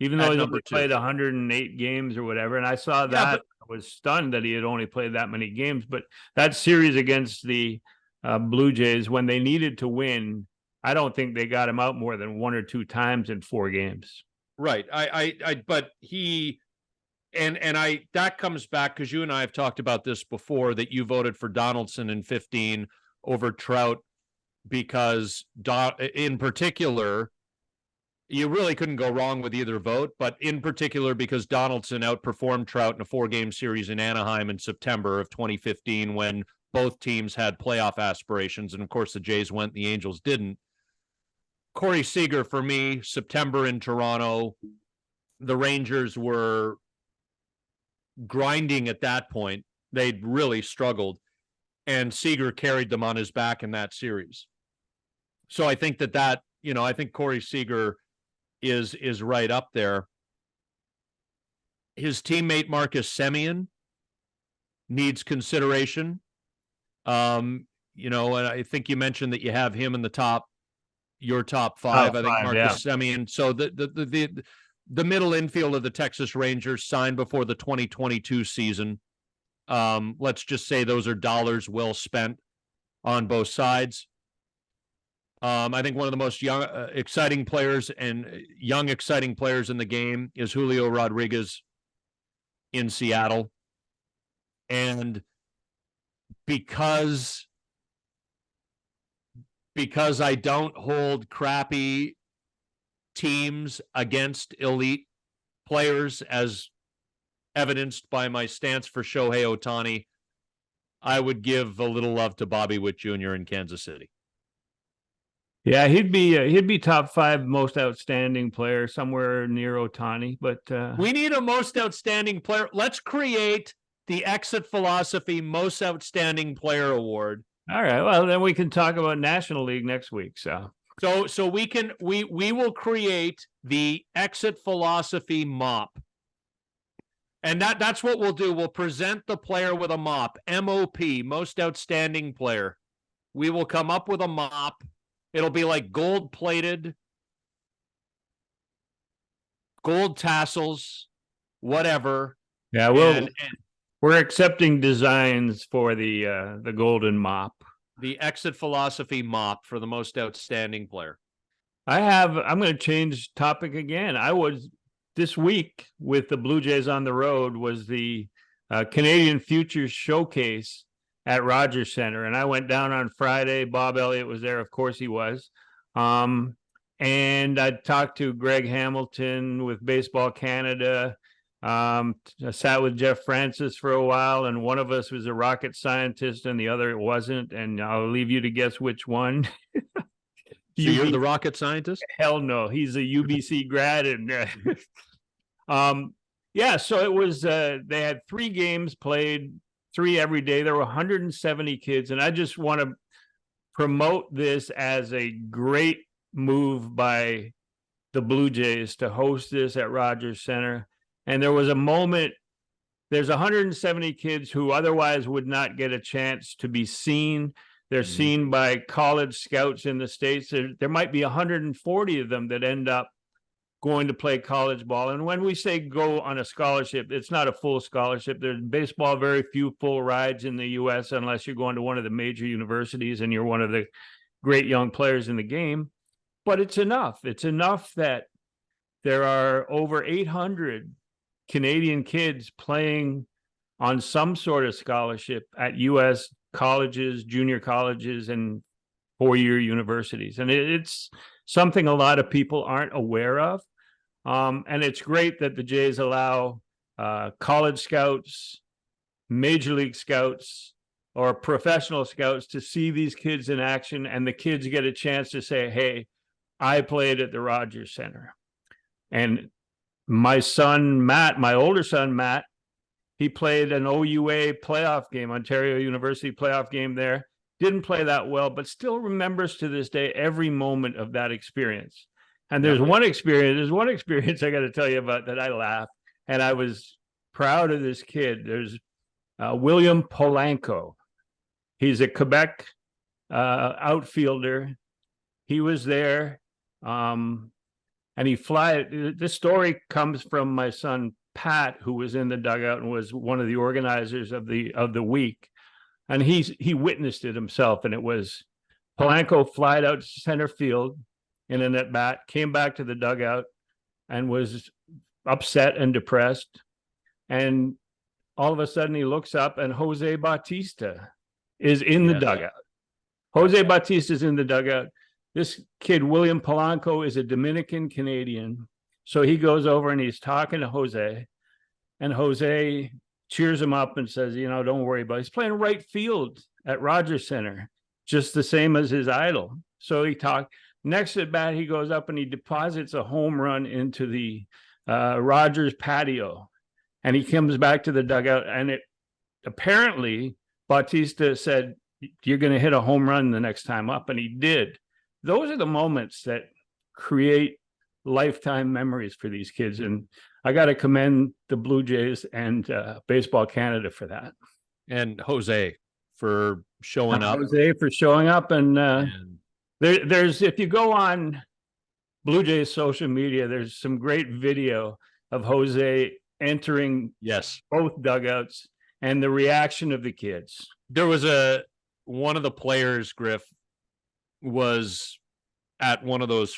Even though he's only played 108 games or whatever. And I saw that. I was stunned that he had only played that many games. But that series against the Blue Jays, when they needed to win, I don't think they got him out more than 1 or 2 times in 4 games. Right. But he, and that comes back because you and I have talked about this before, that you voted for Donaldson in 15 over Trout because in particular, you really couldn't go wrong with either vote, but in particular because Donaldson outperformed Trout in a 4-game series in Anaheim in September of 2015 when both teams had playoff aspirations. And of course, the Jays went, the Angels didn't. Corey Seager, for me, September in Toronto, the Rangers were grinding at that point. They'd really struggled, and Seager carried them on his back in that series. So I think I think Corey Seager is right up there. His teammate Marcus Semien needs consideration. And I think you mentioned that you have him in your top 5. I think Marcus Semien. So the middle infield of the Texas Rangers signed before the 2022 season. Let's just say those are dollars well spent on both sides. I think one of the most exciting players in the game is Julio Rodriguez in Seattle. And because I don't hold crappy teams against elite players, as evidenced by my stance for Shohei Ohtani, I would give a little love to Bobby Witt Jr. in Kansas City. Yeah, he'd be top 5 most outstanding player, somewhere near Ohtani. But we need a most outstanding player. Let's create the Exit Philosophy Most Outstanding Player Award. All right. Well, then we can talk about National League next week. So we will create the Exit Philosophy mop. And that's what we'll do. We'll present the player with a mop, MOP, Most Outstanding Player. We will come up with a mop. It'll be like gold-plated, gold tassels, whatever. Yeah, we're accepting designs for the golden mop. The Exit Philosophy mop for the most outstanding player. I'm going to change topic again. I was this week with the Blue Jays on the road was the Canadian Futures Showcase at Rogers Center. And I went down on Friday. Bob Elliott was there. Of course he was. And I talked to Greg Hamilton with Baseball Canada. I sat with Jeff Francis for a while, and one of us was a rocket scientist and the other wasn't. And I'll leave you to guess which one. So you're the rocket scientist? Hell no. He's a UBC grad. And yeah, so it was, they had 3 games played, 3 every day. There were 170 kids. And I just want to promote this as a great move by the Blue Jays to host this at Rogers Center. And there was a moment, there's 170 kids who otherwise would not get a chance to be seen. They're seen by college scouts in the States. There might be 140 of them that end up going to play college ball. And when we say go on a scholarship, it's not a full scholarship. There's baseball, very few full rides in the U.S. unless you're going to one of the major universities and you're one of the great young players in the game. But it's enough. It's enough that there are over 800 Canadian kids playing on some sort of scholarship at U.S. colleges, junior colleges, and 4-year universities. And it's something a lot of people aren't aware of. And it's great that the Jays allow college scouts, major league scouts, or professional scouts to see these kids in action, and the kids get a chance to say, hey, I played at the Rogers Center. And my son, Matt, my older son, Matt, he played an OUA playoff game, Ontario University playoff game there. Didn't play that well, but still remembers to this day every moment of that experience. And there's one experience I got to tell you about that I laughed, and I was proud of this kid. There's William Polanco. He's a Quebec outfielder. He was there, and this story comes from my son, Pat, who was in the dugout and was one of the organizers of the week. And he witnessed it himself. And it was Polanco flied out to center field in an at bat, came back to the dugout and was upset and depressed. And all of a sudden he looks up and Jose Bautista is in the dugout. Jose Bautista is in the dugout. This kid, William Polanco, is a Dominican Canadian. So he goes over and he's talking to Jose, and Jose cheers him up and says, don't worry about it. He's playing right field at Rogers Center, just the same as his idol. So he talked. Next at bat, he goes up and he deposits a home run into the Rogers patio, and he comes back to the dugout. And apparently Bautista said, "You're going to hit a home run the next time up," and he did. Those are the moments that create lifetime memories for these kids. And I got to commend the Blue Jays and Baseball Canada for that. And Jose for showing up. And there's, if you go on Blue Jays social media, there's some great video of Jose entering both dugouts and the reaction of the kids. There was one of the players, Griff, was at one of those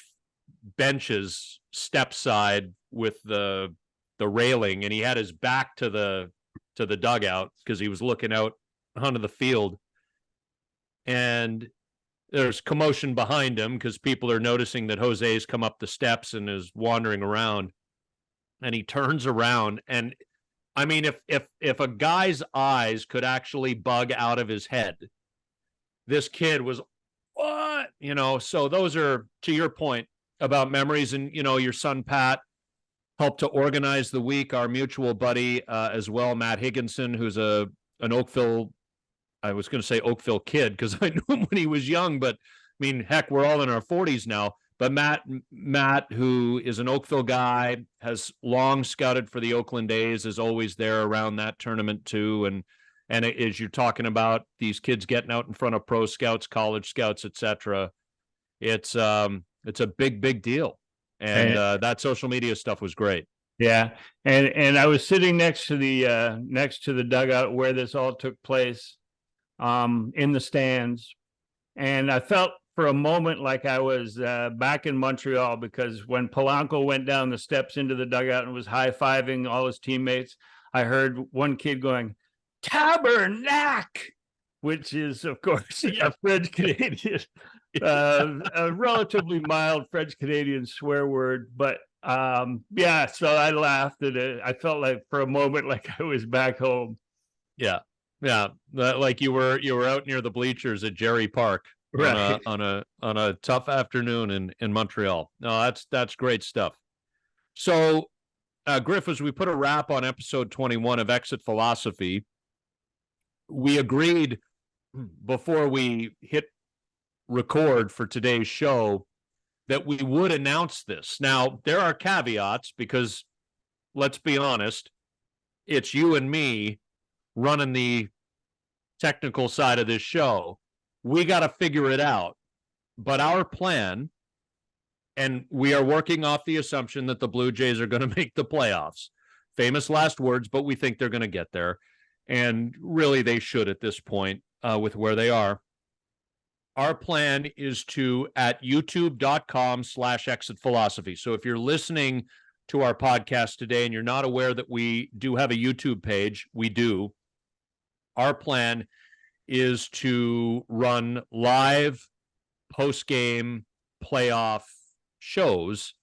benches step side with the railing, and he had his back to the dugout because he was looking out onto the field, and there's commotion behind him because people are noticing that Jose's come up the steps and is wandering around, and he turns around, and I mean, if a guy's eyes could actually bug out of his head, this kid was what? So those are, to your point about memories. And your son Pat helped to organize the week, our mutual buddy as well, Matt Higginson, who's an Oakville, I was going to say Oakville kid because I knew him when he was young, but I mean, heck, we're all in our 40s now. But Matt, who is an Oakville guy, has long scouted for the Oakland A's, is always there around that tournament too. And as you're talking about these kids getting out in front of pro scouts, college scouts, etc., it's a big deal. And that social media stuff was great. Yeah, and I was sitting next to the dugout where this all took place, in the stands, and I felt for a moment like I was back in Montreal, because when Polanco went down the steps into the dugout and was high-fiving all his teammates, I heard one kid going, "Tabernac," which is, of course, a French Canadian, a relatively mild French Canadian swear word. But yeah, so I laughed at it. I felt like for a moment like I was back home. Yeah, like you were out near the bleachers at Jerry Park. Right. On a tough afternoon in Montreal. No, that's great stuff. So, Griff, as we put a wrap on episode 21 of Exit Philosophy, we agreed before we hit record for today's show that we would announce this. Now, there are caveats because, let's be honest, it's you and me running the technical side of this show. We got to figure it out. But our plan, and we are working off the assumption that the Blue Jays are going to make the playoffs. Famous last words, but we think they're going to get there. And really, they should at this point with where they are. Our plan is to, at youtube.com/exit philosophy. So if you're listening to our podcast today and you're not aware that we do have a YouTube page, we do. Our plan is to run live post-game playoff shows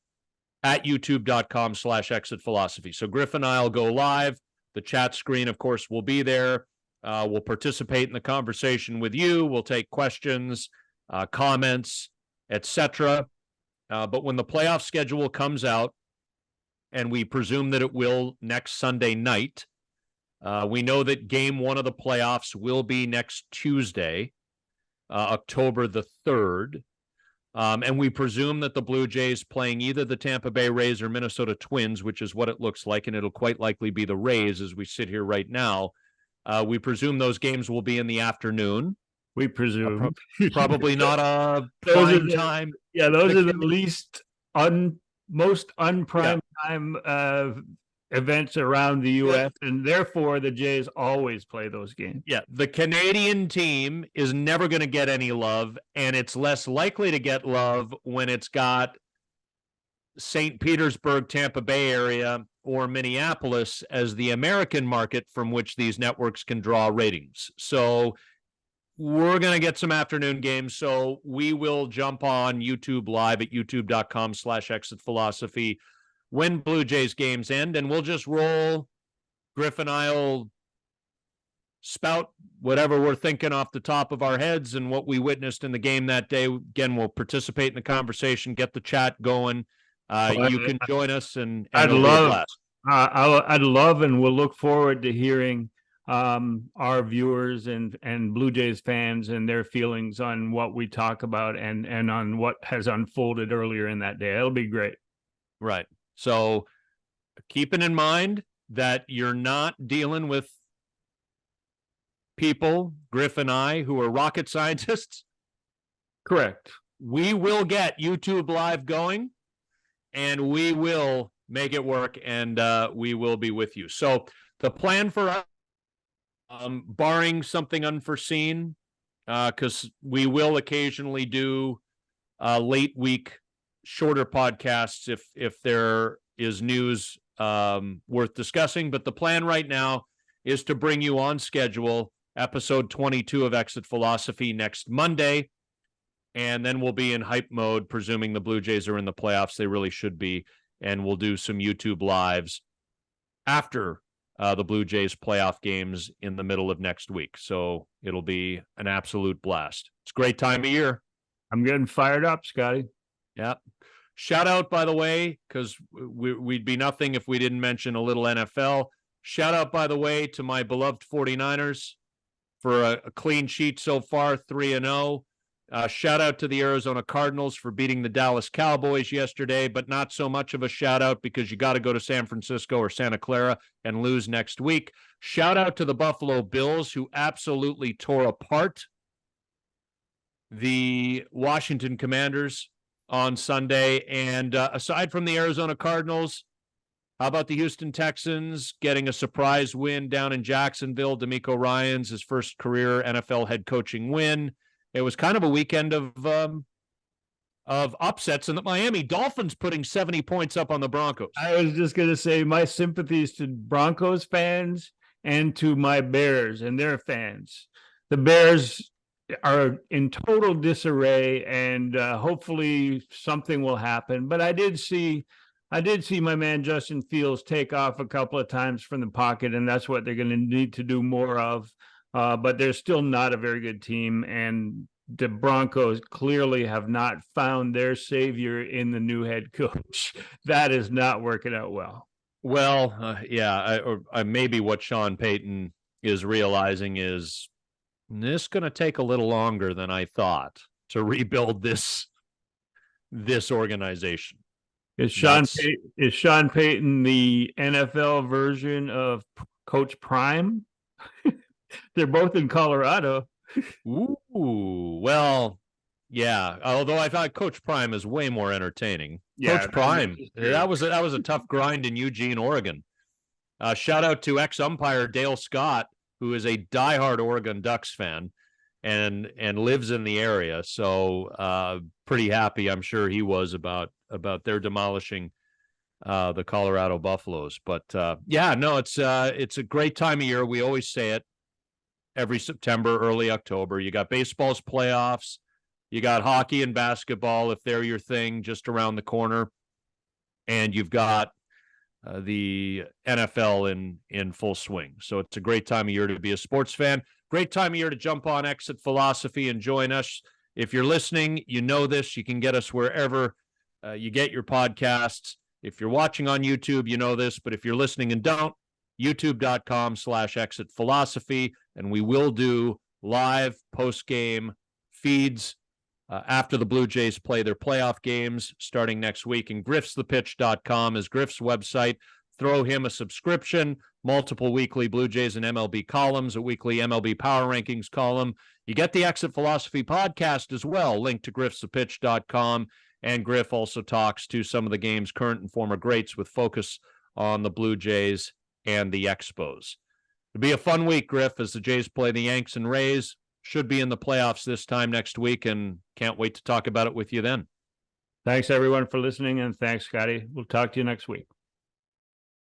at youtube.com/exit philosophy. So Griff and I will go live. The chat screen, of course, will be there. We'll participate in the conversation with you. We'll take questions, comments, etc. But when the playoff schedule comes out, and we presume that it will next Sunday night, we know that game one of the playoffs will be next Tuesday, October the 3rd. And we presume that the Blue Jays playing either the Tampa Bay Rays or Minnesota Twins, which is what it looks like, and it'll quite likely be the Rays as we sit here right now. We presume those games will be in the afternoon. We presume. Probably not a prime time. Yeah, those are the least most unprime time events around the U.S., and therefore the Jays always play those games. Yeah, the Canadian team is never going to get any love, and it's less likely to get love when it's got St. Petersburg, Tampa Bay area, or Minneapolis as the American market from which these networks can draw ratings. So we're going to get some afternoon games. So we will jump on YouTube live at youtube.com/exit philosophy when Blue Jays games end, and we'll just roll. Griff and I'll spout whatever we're thinking off the top of our heads and what we witnessed in the game that day. Again, we'll participate in the conversation, get the chat going. You can join us, and I'd love and we'll look forward to hearing our viewers and Blue Jays fans and their feelings on what we talk about and on what has unfolded earlier in that day. It'll be great. Right. So keeping in mind that you're not dealing with people, Griff and I, who are rocket scientists. Correct. We will get YouTube Live going, and we will make it work, and we will be with you. So the plan for us, barring something unforeseen, because we will occasionally do late week shorter podcasts if there is news worth discussing. But the plan right now is to bring you on schedule episode 22 of Exit Philosophy next Monday. And then we'll be in hype mode, presuming the Blue Jays are in the playoffs. They really should be. And we'll do some YouTube lives after the Blue Jays playoff games in the middle of next week. So it'll be an absolute blast. It's a great time of year. I'm getting fired up, Scotty. Yeah. Shout out, by the way, because we'd be nothing if we didn't mention a little NFL. Shout out, by the way, to my beloved 49ers for a clean sheet so far, 3-0. Shout out to the Arizona Cardinals for beating the Dallas Cowboys yesterday, but not so much of a shout out because you got to go to San Francisco or Santa Clara and lose next week. Shout out to the Buffalo Bills, who absolutely tore apart the Washington Commanders on Sunday. And aside from the Arizona Cardinals, how about the Houston Texans getting a surprise win down in Jacksonville? DeMeco Ryans, his first career NFL head coaching win. it was kind of a weekend of upsets, and the Miami Dolphins putting 70 points up on the Broncos. I was just going to say my sympathies to Broncos fans and to my Bears and their fans. The Bears are in total disarray, and hopefully something will happen. But I did see my man Justin Fields take off a couple of times from the pocket, and that's what they're going to need to do more of. But they're still not a very good team, and the Broncos clearly have not found their savior in the new head coach. That is not working out well. Well, maybe what Sean Payton is realizing is this going to take a little longer than I thought to rebuild this organization. Is Sean Payton the NFL version of Coach Prime? They're both in Colorado. Ooh, well, yeah. Although I thought Coach Prime is way more entertaining. Yeah, Coach Prime, that was a tough grind in Eugene, Oregon. Shout out to ex-umpire Dale Scott, who is a diehard Oregon Ducks fan and lives in the area. So pretty happy, I'm sure he was about their demolishing the Colorado Buffaloes. But it's a great time of year. We always say it. Every September, early October. You got baseball's playoffs. You got hockey and basketball, if they're your thing, just around the corner. And you've got the NFL in full swing. So it's a great time of year to be a sports fan. Great time of year to jump on Exit Philosophy and join us. If you're listening, you know this. You can get us wherever you get your podcasts. If you're watching on YouTube, you know this. But if you're listening and don't, youtube.com/Exit Philosophy. And we will do live post-game feeds after the Blue Jays play their playoff games starting next week. And griffsthepitch.com is Griff's website. Throw him a subscription, multiple weekly Blue Jays and MLB columns, a weekly MLB Power Rankings column. You get the Exit Philosophy podcast as well, linked to griffsthepitch.com. And Griff also talks to some of the game's current and former greats with focus on the Blue Jays and the Expos. It'll be a fun week, Griff, as the Jays play the Yanks and Rays. Should be in the playoffs this time next week, and can't wait to talk about it with you then. Thanks, everyone, for listening, and thanks, Scotty. We'll talk to you next week.